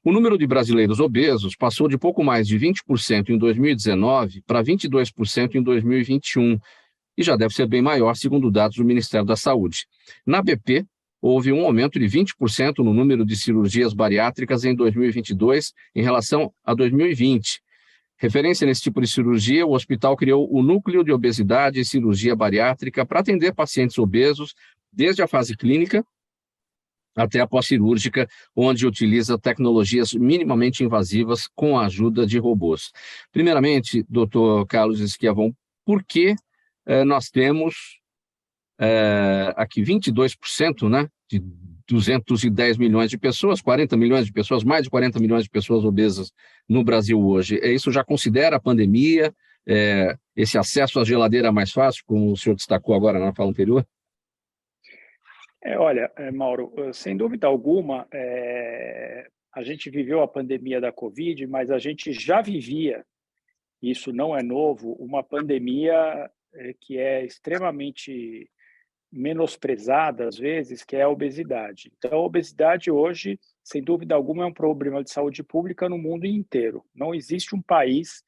O número de brasileiros obesos passou de pouco mais de 20% em 2019 para 22% em 2021, e já deve ser bem maior, segundo dados do Ministério da Saúde. Na BP, houve um aumento de 20% no número de cirurgias bariátricas em 2022 em relação a 2020. Referência nesse tipo de cirurgia, o hospital criou o Núcleo de Obesidade e Cirurgia Bariátrica para atender pacientes obesos desde a fase clínica até a pós-cirúrgica, onde utiliza tecnologias minimamente invasivas com a ajuda de robôs. Primeiramente, doutor Carlos Schiavon, por que nós temos aqui 22%, né, de 210 milhões de pessoas, 40 milhões de pessoas, mais de 40 milhões de pessoas obesas no Brasil hoje? Isso já considera a pandemia, esse acesso à geladeira mais fácil, como o senhor destacou agora na fala anterior? Olha, Mauro, sem dúvida alguma, a gente viveu a pandemia da Covid, mas a gente já vivia, isso não é novo, uma pandemia que é extremamente menosprezada, às vezes, que é a obesidade. Então, a obesidade hoje, sem dúvida alguma, é um problema de saúde pública no mundo inteiro. Não existe um país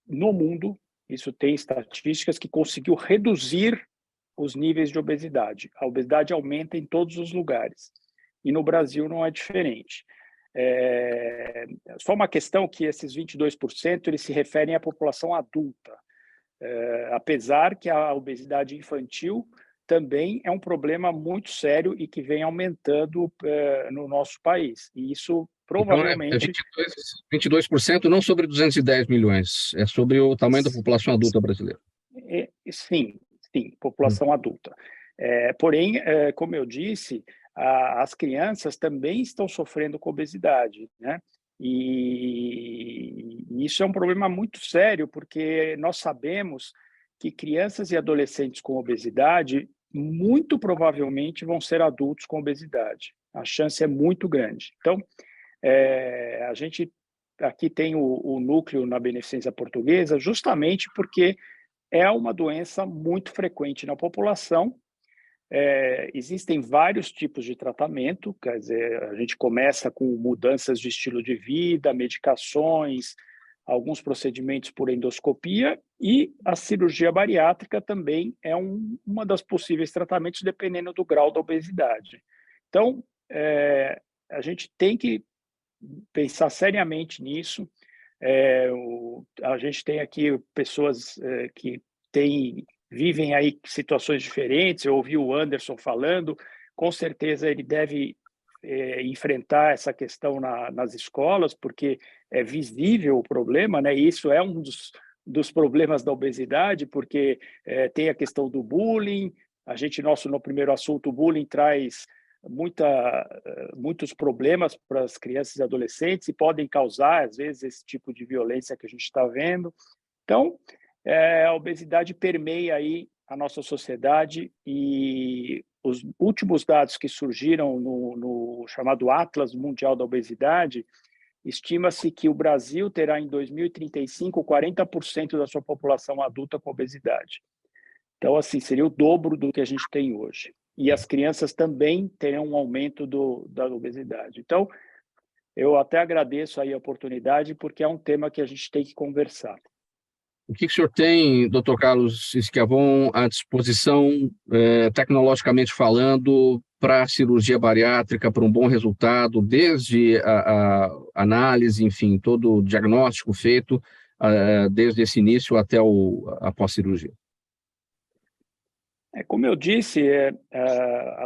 no mundo, isso tem estatísticas, que conseguiu reduzir os níveis de obesidade. A obesidade aumenta em todos os lugares. E no Brasil não é diferente. Só uma questão que esses 22% eles se referem à população adulta. Apesar que a obesidade infantil também é um problema muito sério e que vem aumentando no nosso país. E isso provavelmente... Então, 22% não sobre 210 milhões, é sobre o tamanho da população adulta brasileira. Sim, população adulta. Porém, como eu disse, as crianças também estão sofrendo com obesidade, né? E isso é um problema muito sério, porque nós sabemos que crianças e adolescentes com obesidade muito provavelmente vão ser adultos com obesidade. A chance é muito grande. Então, a gente aqui tem o núcleo na Beneficência Portuguesa justamente porque é uma doença muito frequente na população. Existem vários tipos de tratamento, quer dizer, a gente começa com mudanças de estilo de vida, medicações, alguns procedimentos por endoscopia, e a cirurgia bariátrica também é uma das possíveis tratamentos, dependendo do grau da obesidade. Então, a gente tem que pensar seriamente nisso. A gente tem aqui pessoas que vivem aí situações diferentes. Eu ouvi o Anderson falando, com certeza ele deve enfrentar essa questão nas escolas, porque é visível o problema, né? E isso é um dos problemas da obesidade, porque tem a questão do bullying. No primeiro assunto, o bullying traz muitos problemas para as crianças e adolescentes e podem causar, às vezes, esse tipo de violência que a gente está vendo. Então, a obesidade permeia aí a nossa sociedade, e os últimos dados que surgiram no chamado Atlas Mundial da Obesidade, estima-se que o Brasil terá em 2035 40% da sua população adulta com obesidade. Então, assim, seria o dobro do que a gente tem hoje. E as crianças também terão um aumento da obesidade. Então, eu até agradeço aí a oportunidade, porque é um tema que a gente tem que conversar. O que o senhor tem, Dr. Carlos Schiavon, à disposição, tecnologicamente falando, para a cirurgia bariátrica, para um bom resultado, desde a análise, enfim, todo o diagnóstico feito, desde esse início até a pós-cirurgia? Como eu disse,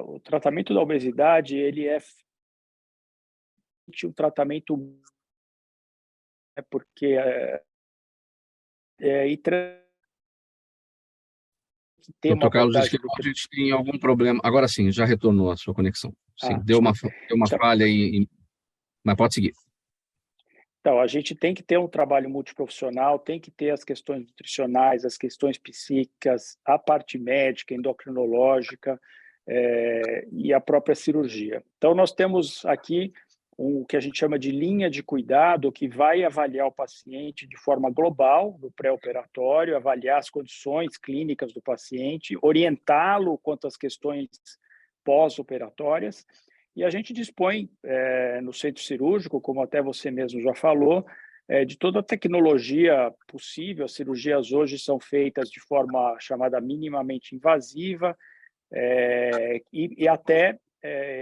o tratamento da obesidade, ele é um tratamento porque Dr. Carlos Schiavon, a gente tem algum problema. Agora sim, já retornou a sua conexão. Sim, deu uma falha aí, mas pode seguir. Então, a gente tem que ter um trabalho multiprofissional, tem que ter as questões nutricionais, as questões psíquicas, a parte médica, endocrinológica e a própria cirurgia. Então, nós temos aqui o que a gente chama de linha de cuidado, que vai avaliar o paciente de forma global, no pré-operatório, avaliar as condições clínicas do paciente, orientá-lo quanto às questões pós-operatórias. E a gente dispõe, no centro cirúrgico, como até você mesmo já falou, de toda a tecnologia possível. As cirurgias hoje são feitas de forma chamada minimamente invasiva, e até,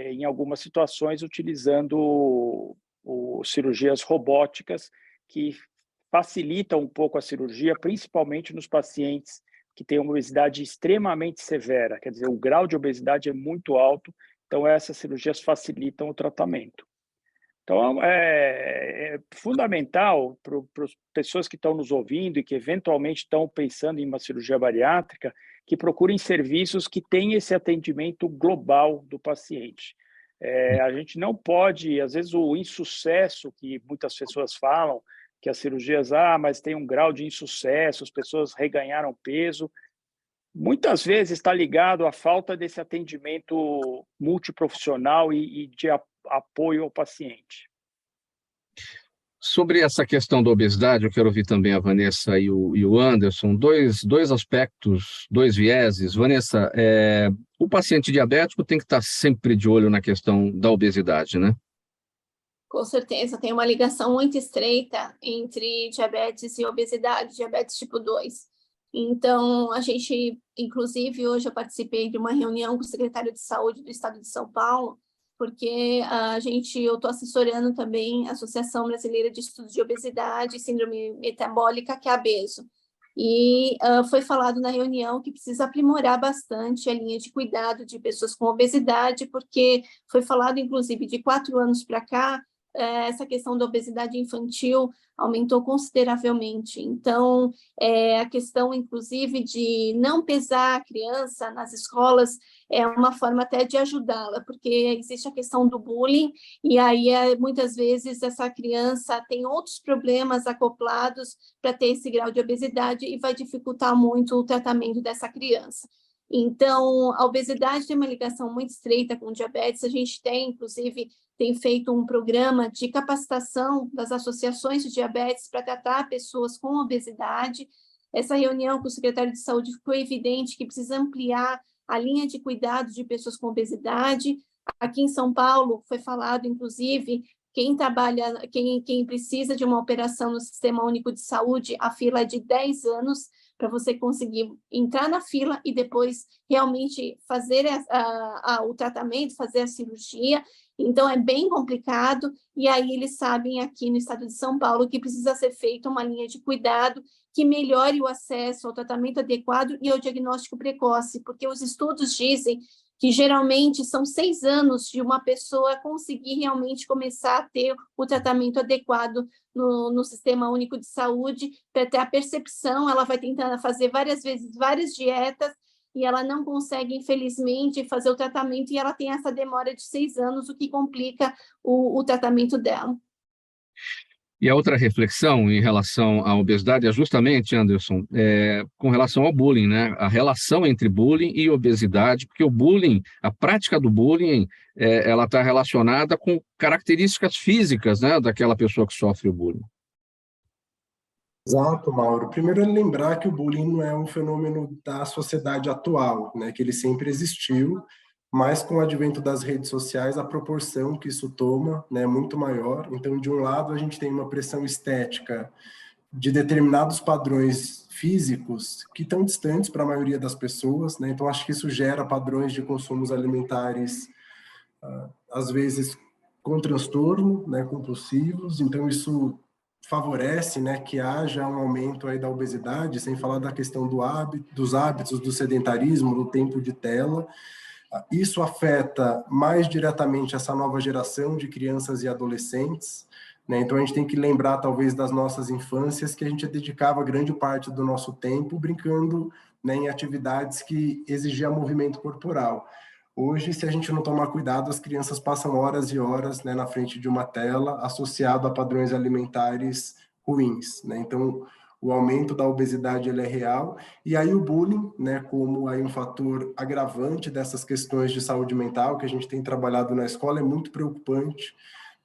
em algumas situações, utilizando cirurgias robóticas, que facilitam um pouco a cirurgia, principalmente nos pacientes que têm uma obesidade extremamente severa. Quer dizer, o grau de obesidade é muito alto, então essas cirurgias facilitam o tratamento. Então, é fundamental para as pessoas que estão nos ouvindo e que eventualmente estão pensando em uma cirurgia bariátrica, que procurem serviços que tenham esse atendimento global do paciente. A gente não pode, às vezes, o insucesso que muitas pessoas falam, que as cirurgias, mas tem um grau de insucesso, as pessoas reganharam peso. Muitas vezes está ligado à falta desse atendimento multiprofissional e de apoio ao paciente. Sobre essa questão da obesidade, eu quero ouvir também a Vanessa e o Anderson, dois aspectos, dois vieses. Vanessa, o paciente diabético tem que estar sempre de olho na questão da obesidade, né? Com certeza, tem uma ligação muito estreita entre diabetes e obesidade, diabetes tipo 2. Então, a gente, inclusive, hoje eu participei de uma reunião com o secretário de Saúde do Estado de São Paulo, porque eu estou assessorando também a Associação Brasileira de Estudos de Obesidade e Síndrome Metabólica, que é a ABESO. E foi falado na reunião que precisa aprimorar bastante a linha de cuidado de pessoas com obesidade, porque foi falado, inclusive, de 4 anos para cá, essa questão da obesidade infantil aumentou consideravelmente. Então, a questão, inclusive, de não pesar a criança nas escolas é uma forma até de ajudá-la, porque existe a questão do bullying, e aí, muitas vezes, essa criança tem outros problemas acoplados para ter esse grau de obesidade e vai dificultar muito o tratamento dessa criança. Então, a obesidade tem uma ligação muito estreita com o diabetes. A gente tem, inclusive, feito um programa de capacitação das associações de diabetes para tratar pessoas com obesidade. Essa reunião com o secretário de Saúde ficou evidente que precisa ampliar a linha de cuidado de pessoas com obesidade. Aqui em São Paulo foi falado, inclusive, quem precisa de uma operação no Sistema Único de Saúde, a fila é de 10 anos, para você conseguir entrar na fila e depois realmente fazer o tratamento, fazer a cirurgia. Então, é bem complicado, e aí eles sabem aqui no estado de São Paulo que precisa ser feita uma linha de cuidado que melhore o acesso ao tratamento adequado e ao diagnóstico precoce, porque os estudos dizem que geralmente são 6 anos de uma pessoa conseguir realmente começar a ter o tratamento adequado no Sistema Único de Saúde, para ter a percepção. Ela vai tentando fazer várias vezes, várias dietas, e ela não consegue, infelizmente, fazer o tratamento, e ela tem essa demora de 6 anos, o que complica o tratamento dela. E a outra reflexão em relação à obesidade é justamente, Anderson, com relação ao bullying, né? A relação entre bullying e obesidade, porque o bullying, a prática do bullying, ela está relacionada com características físicas, né, daquela pessoa que sofre o bullying. Exato, Mauro. Primeiro, lembrar que o bullying não é um fenômeno da sociedade atual, né? Que ele sempre existiu, mas com o advento das redes sociais, a proporção que isso toma, né, é muito maior. Então, de um lado, a gente tem uma pressão estética de determinados padrões físicos que estão distantes para a maioria das pessoas, né? Então, acho que isso gera padrões de consumos alimentares, às vezes, com transtorno, né, compulsivos. Então, isso favorece, né, que haja um aumento aí da obesidade, sem falar da questão dos hábitos, do sedentarismo, do tempo de tela. Isso afeta mais diretamente essa nova geração de crianças e adolescentes, né? Então, a gente tem que lembrar, talvez, das nossas infâncias, que a gente dedicava grande parte do nosso tempo brincando, né, em atividades que exigiam movimento corporal. Hoje, se a gente não tomar cuidado, as crianças passam horas e horas, né, na frente de uma tela, associado a padrões alimentares ruins, né? Então, o aumento da obesidade ele é real, e aí o bullying, né, como aí um fator agravante dessas questões de saúde mental que a gente tem trabalhado na escola, é muito preocupante,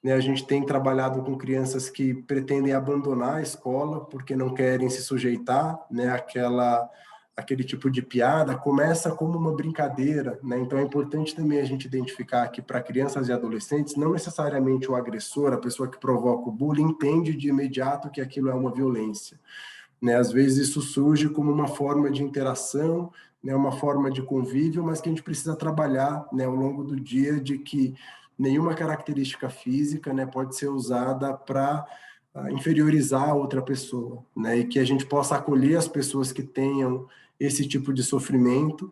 né? A gente tem trabalhado com crianças que pretendem abandonar a escola porque não querem se sujeitar, né, aquele tipo de piada. Começa como uma brincadeira, né? Então é importante também a gente identificar que para crianças e adolescentes, não necessariamente o agressor, a pessoa que provoca o bullying, entende de imediato que aquilo é uma violência, né? Às vezes isso surge como uma forma de interação, né, uma forma de convívio, mas que a gente precisa trabalhar, né, ao longo do dia, de que nenhuma característica física, né, pode ser usada para inferiorizar a outra pessoa, né, e que a gente possa acolher as pessoas que tenham esse tipo de sofrimento,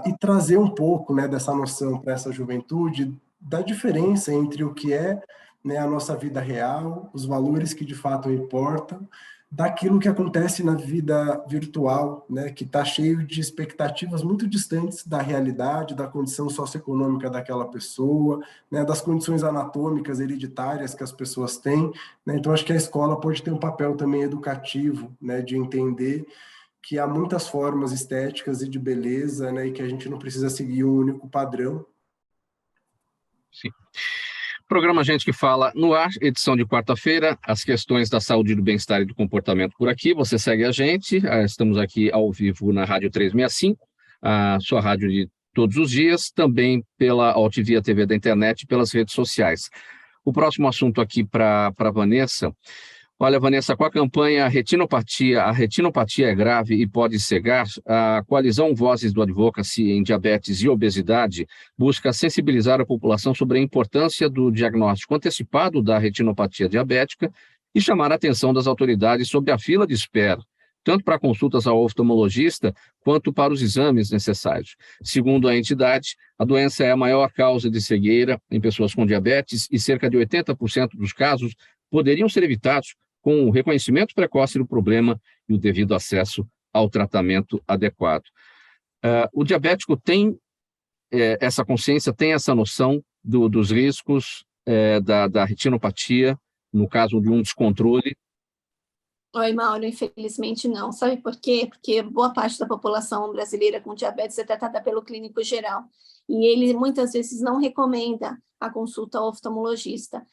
e trazer um pouco, né, dessa noção para essa juventude da diferença entre o que é, né, a nossa vida real, os valores que de fato importam, daquilo que acontece na vida virtual, né, que está cheio de expectativas muito distantes da realidade, da condição socioeconômica daquela pessoa, né, das condições anatômicas hereditárias que as pessoas têm, né? Então, acho que a escola pode ter um papel também educativo, né, de entender que há muitas formas estéticas e de beleza, né, e que a gente não precisa seguir um único padrão. Sim. Programa Gente que Fala no ar, edição de quarta-feira, as questões da saúde, do bem-estar e do comportamento por aqui. Você segue a gente, estamos aqui ao vivo na Rádio 365, a sua rádio de todos os dias, também pela Altivia TV da internet e pelas redes sociais. O próximo assunto aqui para a Vanessa. Olha, Vanessa, com a campanha a retinopatia é grave e pode cegar, a coalizão Vozes do Advocacy em Diabetes e Obesidade busca sensibilizar a população sobre a importância do diagnóstico antecipado da retinopatia diabética e chamar a atenção das autoridades sobre a fila de espera tanto para consultas ao oftalmologista, quanto para os exames necessários. Segundo a entidade, a doença é a maior causa de cegueira em pessoas com diabetes e cerca de 80% dos casos poderiam ser evitados com o reconhecimento precoce do problema e o devido acesso ao tratamento adequado. O diabético tem essa consciência, tem essa noção dos riscos da retinopatia, no caso de um descontrole? Oi, Mauro, infelizmente não. Sabe por quê? Porque boa parte da população brasileira com diabetes é tratada pelo clínico geral. E ele muitas vezes não recomenda a consulta ao oftalmologista.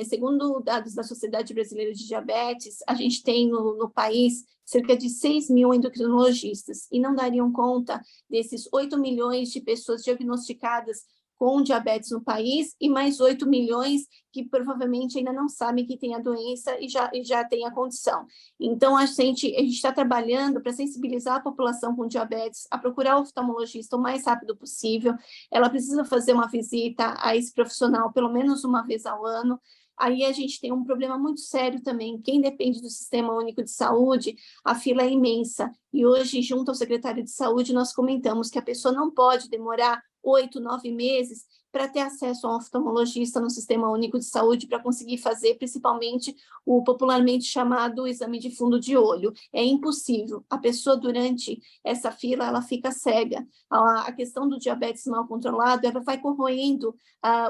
Segundo dados da Sociedade Brasileira de Diabetes, a gente tem no país cerca de 6 mil endocrinologistas e não dariam conta desses 8 milhões de pessoas diagnosticadas com diabetes no país e mais 8 milhões que provavelmente ainda não sabem que tem a doença e já tem a condição. Então, a gente está trabalhando para sensibilizar a população com diabetes a procurar o oftalmologista o mais rápido possível. Ela precisa fazer uma visita a esse profissional pelo menos uma vez ao ano. Aí a gente tem um problema muito sério também. Quem depende do Sistema Único de Saúde, a fila é imensa. E hoje, junto ao secretário de Saúde, nós comentamos que a pessoa não pode demorar 8, 9 meses para ter acesso a um oftalmologista no Sistema Único de Saúde para conseguir fazer, principalmente, o popularmente chamado exame de fundo de olho. É impossível. A pessoa, durante essa fila, ela fica cega. A questão do diabetes mal controlado, ela vai corroendo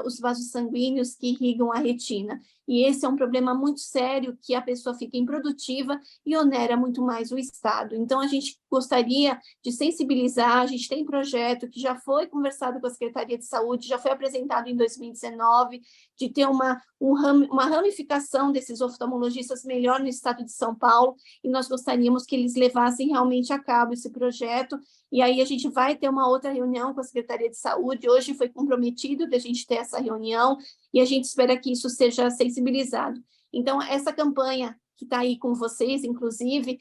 os vasos sanguíneos que irrigam a retina. E esse é um problema muito sério, que a pessoa fica improdutiva e onera muito mais o Estado. Então, a gente gostaria de sensibilizar, a gente tem projeto que já foi conversado com a Secretaria de Saúde, já foi apresentado em 2019, de ter uma ramificação desses oftalmologistas melhor no estado de São Paulo, e nós gostaríamos que eles levassem realmente a cabo esse projeto. E aí a gente vai ter uma outra reunião com a Secretaria de Saúde. Hoje foi comprometido de a gente ter essa reunião e a gente espera que isso seja sensibilizado. Então, essa campanha que está aí com vocês, inclusive,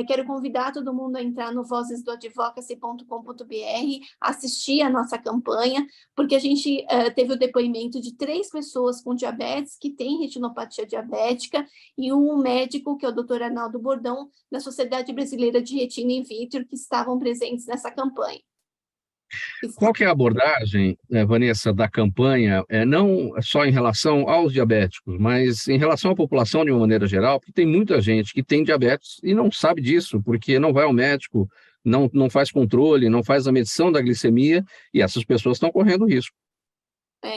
quero convidar todo mundo a entrar no vozesdoadvocacy.com.br, assistir a nossa campanha, porque a gente teve o depoimento de 3 pessoas com diabetes que têm retinopatia diabética e um médico, que é o Dr. Arnaldo Bordão, da Sociedade Brasileira de Retina in Vitro, que estavam presentes nessa campanha. Qual que é a abordagem, Vanessa, da campanha, não só em relação aos diabéticos, mas em relação à população de uma maneira geral, porque tem muita gente que tem diabetes e não sabe disso, porque não vai ao médico, não faz controle, não faz a medição da glicemia, e essas pessoas estão correndo risco.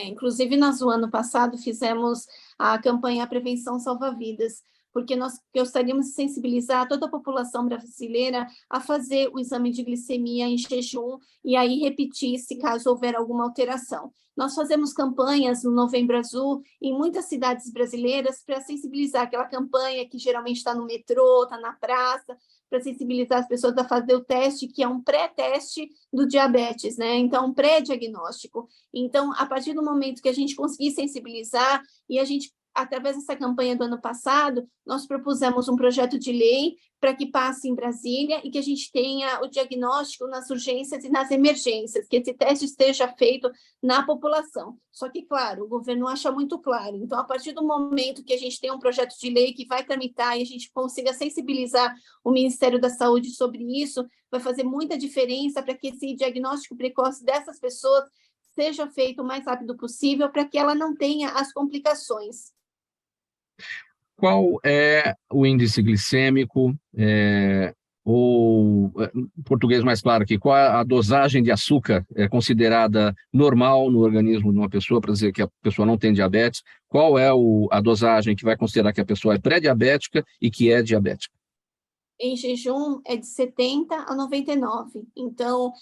Inclusive, nós, no ano passado, fizemos a campanha Prevenção Salva Vidas, porque nós gostaríamos de sensibilizar toda a população brasileira a fazer o exame de glicemia em jejum e aí repetir se caso houver alguma alteração. Nós fazemos campanhas no Novembro Azul em muitas cidades brasileiras para sensibilizar, aquela campanha que geralmente está no metrô, está na praça, para sensibilizar as pessoas a fazer o teste, que é um pré-teste do diabetes, né? Então, um pré-diagnóstico. Então, a partir do momento que a gente conseguir sensibilizar e a gente, através dessa campanha do ano passado, nós propusemos um projeto de lei para que passe em Brasília e que a gente tenha o diagnóstico nas urgências e nas emergências, que esse teste esteja feito na população. Só que, claro, o governo acha muito claro. Então, a partir do momento que a gente tem um projeto de lei que vai tramitar e a gente consiga sensibilizar o Ministério da Saúde sobre isso, vai fazer muita diferença para que esse diagnóstico precoce dessas pessoas seja feito o mais rápido possível para que ela não tenha as complicações. Qual é o índice glicêmico, ou, em português mais claro aqui, qual é a dosagem de açúcar considerada normal no organismo de uma pessoa, para dizer que a pessoa não tem diabetes? Qual é a dosagem que vai considerar que a pessoa é pré-diabética e que é diabética? Em jejum é de 70 a 99. Então,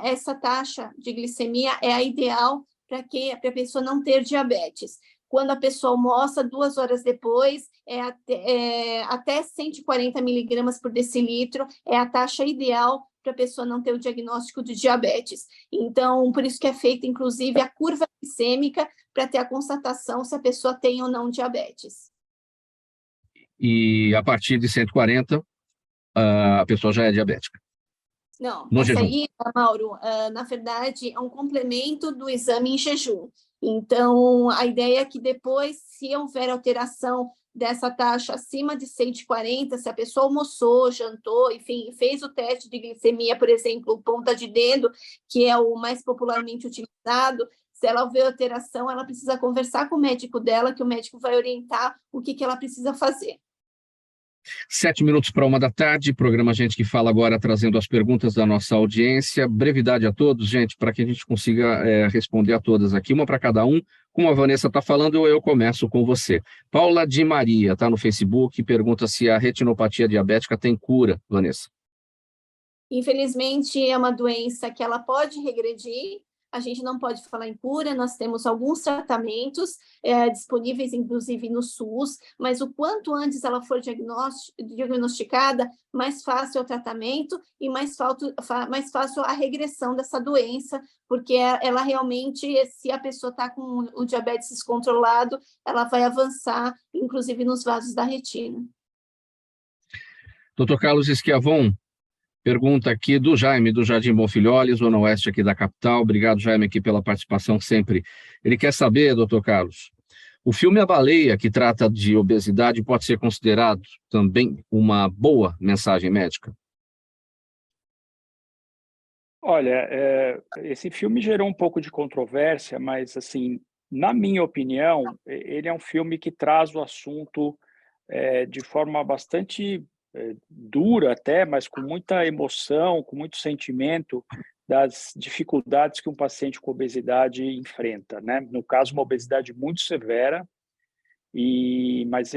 essa taxa de glicemia é a ideal para a pessoa não ter diabetes. Quando a pessoa almoça, 2 horas depois, até 140 miligramas por decilitro é a taxa ideal para a pessoa não ter o diagnóstico de diabetes. Então, por isso que é feita, inclusive, a curva glicêmica para ter a constatação se a pessoa tem ou não diabetes. E a partir de 140, a pessoa já é diabética? Não, no essa jejum. aí, Mauro, na verdade, é um complemento do exame em jejum. Então, a ideia é que depois, se houver alteração dessa taxa acima de 140, se a pessoa almoçou, jantou, enfim, fez o teste de glicemia, por exemplo, o ponta de dedo, que é o mais popularmente utilizado, se ela vê alteração, ela precisa conversar com o médico dela, que o médico vai orientar o que ela precisa fazer. 7 minutos para 1 da tarde, programa Gente que Fala agora, trazendo as perguntas da nossa audiência. Brevidade a todos, gente, para que a gente consiga responder a todas aqui, uma para cada um. Como a Vanessa está falando, eu começo com você. Paula de Maria está no Facebook, pergunta se a retinopatia diabética tem cura, Vanessa. Infelizmente, é uma doença que ela pode regredir. A gente não pode falar em cura, nós temos alguns tratamentos disponíveis, inclusive no SUS, mas o quanto antes ela for diagnosticada, mais fácil é o tratamento e mais fácil a regressão dessa doença, porque ela realmente, se a pessoa está com o diabetes descontrolado, ela vai avançar, inclusive nos vasos da retina. Dr. Carlos Schiavon, pergunta aqui do Jaime, do Jardim Bonfilholi, Zona Oeste aqui da capital. Obrigado, Jaime, aqui pela participação sempre. Ele quer saber, doutor Carlos, o filme A Baleia, que trata de obesidade, pode ser considerado também uma boa mensagem médica? Olha, esse filme gerou um pouco de controvérsia, mas, assim, na minha opinião, ele é um filme que traz o assunto de forma bastante dura até, mas com muita emoção, com muito sentimento das dificuldades que um paciente com obesidade enfrenta, né? No caso, uma obesidade muito severa, mas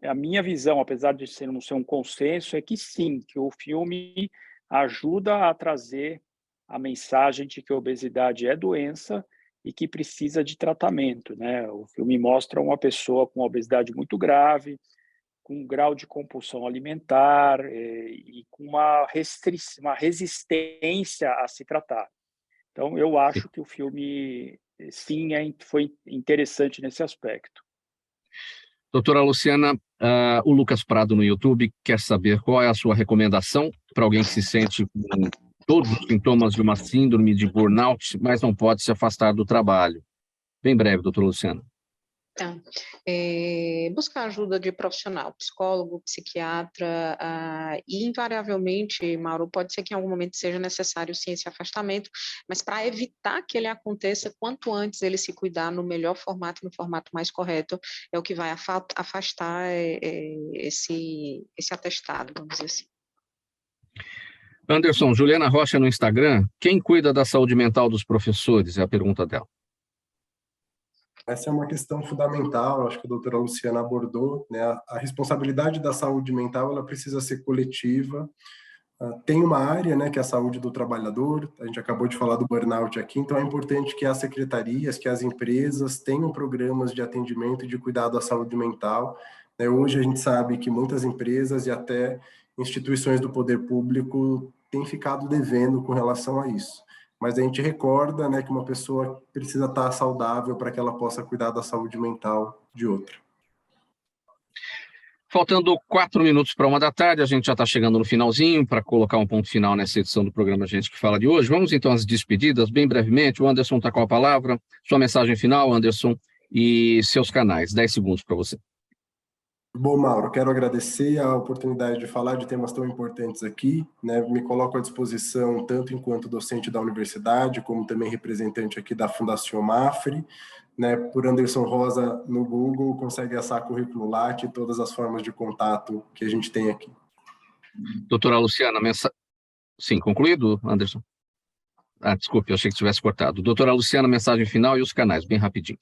a minha visão, apesar de não ser um consenso, é que sim, que o filme ajuda a trazer a mensagem de que a obesidade é doença e que precisa de tratamento, né? O filme mostra uma pessoa com obesidade muito grave, com um grau de compulsão alimentar e com uma resistência a se tratar. Então, eu acho que o filme, sim, foi interessante nesse aspecto. Doutora Luciana, o Lucas Prado no YouTube quer saber qual é a sua recomendação para alguém que se sente com todos os sintomas de uma síndrome de burnout, mas não pode se afastar do trabalho. Bem breve, doutora Luciana. Buscar ajuda de profissional, psicólogo, psiquiatra, e invariavelmente, Mauro, pode ser que em algum momento seja necessário sim esse afastamento, mas para evitar que ele aconteça, quanto antes ele se cuidar no melhor formato, no formato mais correto, é o que vai afastar esse atestado, vamos dizer assim. Anderson, Juliana Rocha no Instagram, quem cuida da saúde mental dos professores? É a pergunta dela. Essa é uma questão fundamental, acho que a doutora Luciana abordou, né? A responsabilidade da saúde mental, ela precisa ser coletiva. Tem uma área, né, que é a saúde do trabalhador, a gente acabou de falar do burnout aqui, então é importante que as secretarias, que as empresas tenham programas de atendimento e de cuidado à saúde mental. Hoje a gente sabe que muitas empresas e até instituições do poder público têm ficado devendo com relação a isso. Mas a gente recorda, né, que uma pessoa precisa estar saudável para que ela possa cuidar da saúde mental de outra. Faltando 4 minutos para 1 da tarde, a gente já está chegando no finalzinho para colocar um ponto final nessa edição do programa Gente que Fala de hoje. Vamos então às despedidas, bem brevemente. O Anderson está com a palavra. Sua mensagem final, Anderson, e seus canais. 10 segundos para você. Bom, Mauro, quero agradecer a oportunidade de falar de temas tão importantes aqui, né? Me coloco à disposição tanto enquanto docente da universidade, como também representante aqui da Fundação Mafre, né? Por Anderson Rosa no Google, consegue acessar currículo Latte e todas as formas de contato que a gente tem aqui. Doutora Luciana, Sim, concluído, Anderson? Desculpe, eu achei que tivesse cortado. Doutora Luciana, mensagem final e os canais, bem rapidinho.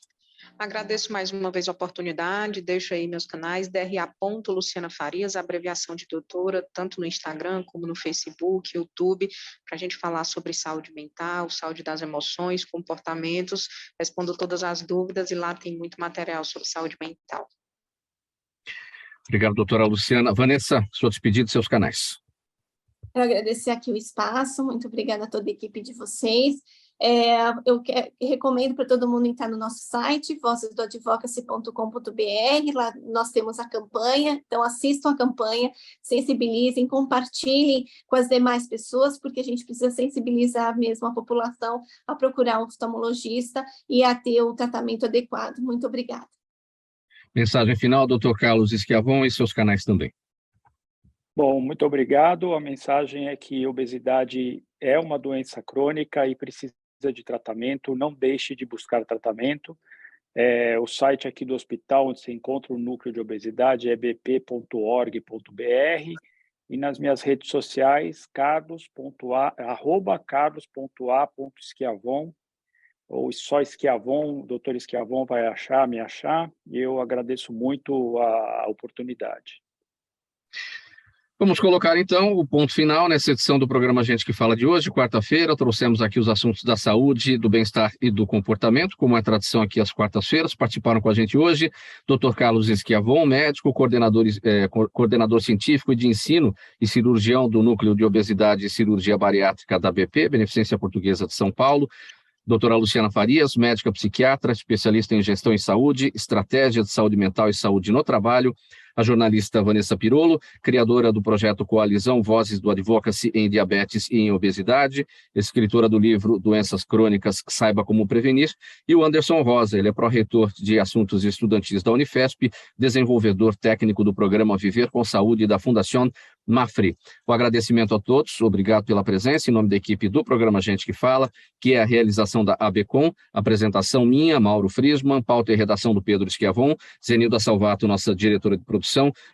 Agradeço mais uma vez a oportunidade, deixo aí meus canais, DRA.Luciana Farias, a abreviação de doutora, tanto no Instagram como no Facebook, YouTube, para a gente falar sobre saúde mental, saúde das emoções, comportamentos, respondo todas as dúvidas e lá tem muito material sobre saúde mental. Obrigado, doutora Luciana. Vanessa, sua despedida e seus canais. Quero agradecer aqui o espaço, muito obrigada a toda a equipe de vocês. Eu recomendo para todo mundo entrar no nosso site, vocesdoadvocacy.com.br, lá nós temos a campanha, então assistam a campanha, sensibilizem, compartilhem com as demais pessoas, porque a gente precisa sensibilizar mesmo a população a procurar um oftalmologista e a ter o tratamento adequado. Muito obrigada. Mensagem final, doutor Carlos Schiavon, e seus canais também. Bom, muito obrigado. A mensagem é que obesidade é uma doença crônica e precisa de tratamento. Não deixe de buscar tratamento. O site aqui do hospital, onde se encontra o núcleo de obesidade, é bp.org.br. E nas minhas redes sociais, @carlos.a.schiavon, ou só Schiavon, doutor Schiavon vai me achar, e eu agradeço muito a oportunidade. Vamos colocar, então, o ponto final nessa edição do programa Gente que Fala de hoje, quarta-feira. Trouxemos aqui os assuntos da saúde, do bem-estar e do comportamento, como é tradição aqui às quartas-feiras. Participaram com a gente hoje Dr. Carlos Schiavon, médico, coordenador científico e de ensino e cirurgião do Núcleo de Obesidade e Cirurgia Bariátrica da BP, Beneficência Portuguesa de São Paulo. Doutora Luciana Farias, médica psiquiatra, especialista em gestão em saúde, estratégia de saúde mental e saúde no trabalho. A jornalista Vanessa Pirolo, criadora do projeto Coalizão Vozes do Advocacy em Diabetes e em Obesidade, escritora do livro Doenças Crônicas, Saiba Como Prevenir, e o Anderson Rosa, ele é pró-reitor de Assuntos Estudantis da Unifesp, desenvolvedor técnico do programa Viver com Saúde da Fundação Mafre. O agradecimento a todos, obrigado pela presença, em nome da equipe do programa Gente que Fala, que é a realização da ABCom, apresentação minha, Mauro Friesman, pauta e redação do Pedro Schiavon, Zenilda Salvato, nossa diretora de produção,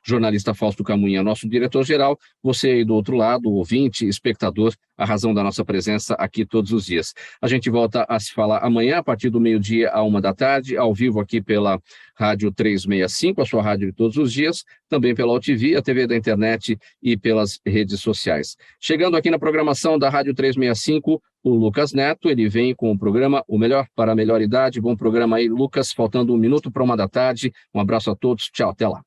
jornalista Fausto Camunha, nosso diretor-geral, você aí do outro lado, ouvinte, espectador, a razão da nossa presença aqui todos os dias. A gente volta a se falar amanhã, a partir do meio-dia à 13h, ao vivo aqui pela Rádio 365, a sua rádio de todos os dias, também pela UTV, a TV da internet e pelas redes sociais. Chegando aqui na programação da Rádio 365, o Lucas Neto, ele vem com o programa O Melhor para a Melhor Idade. Bom programa aí, Lucas, faltando 1 minuto para 13h. Um abraço a todos, tchau, até lá.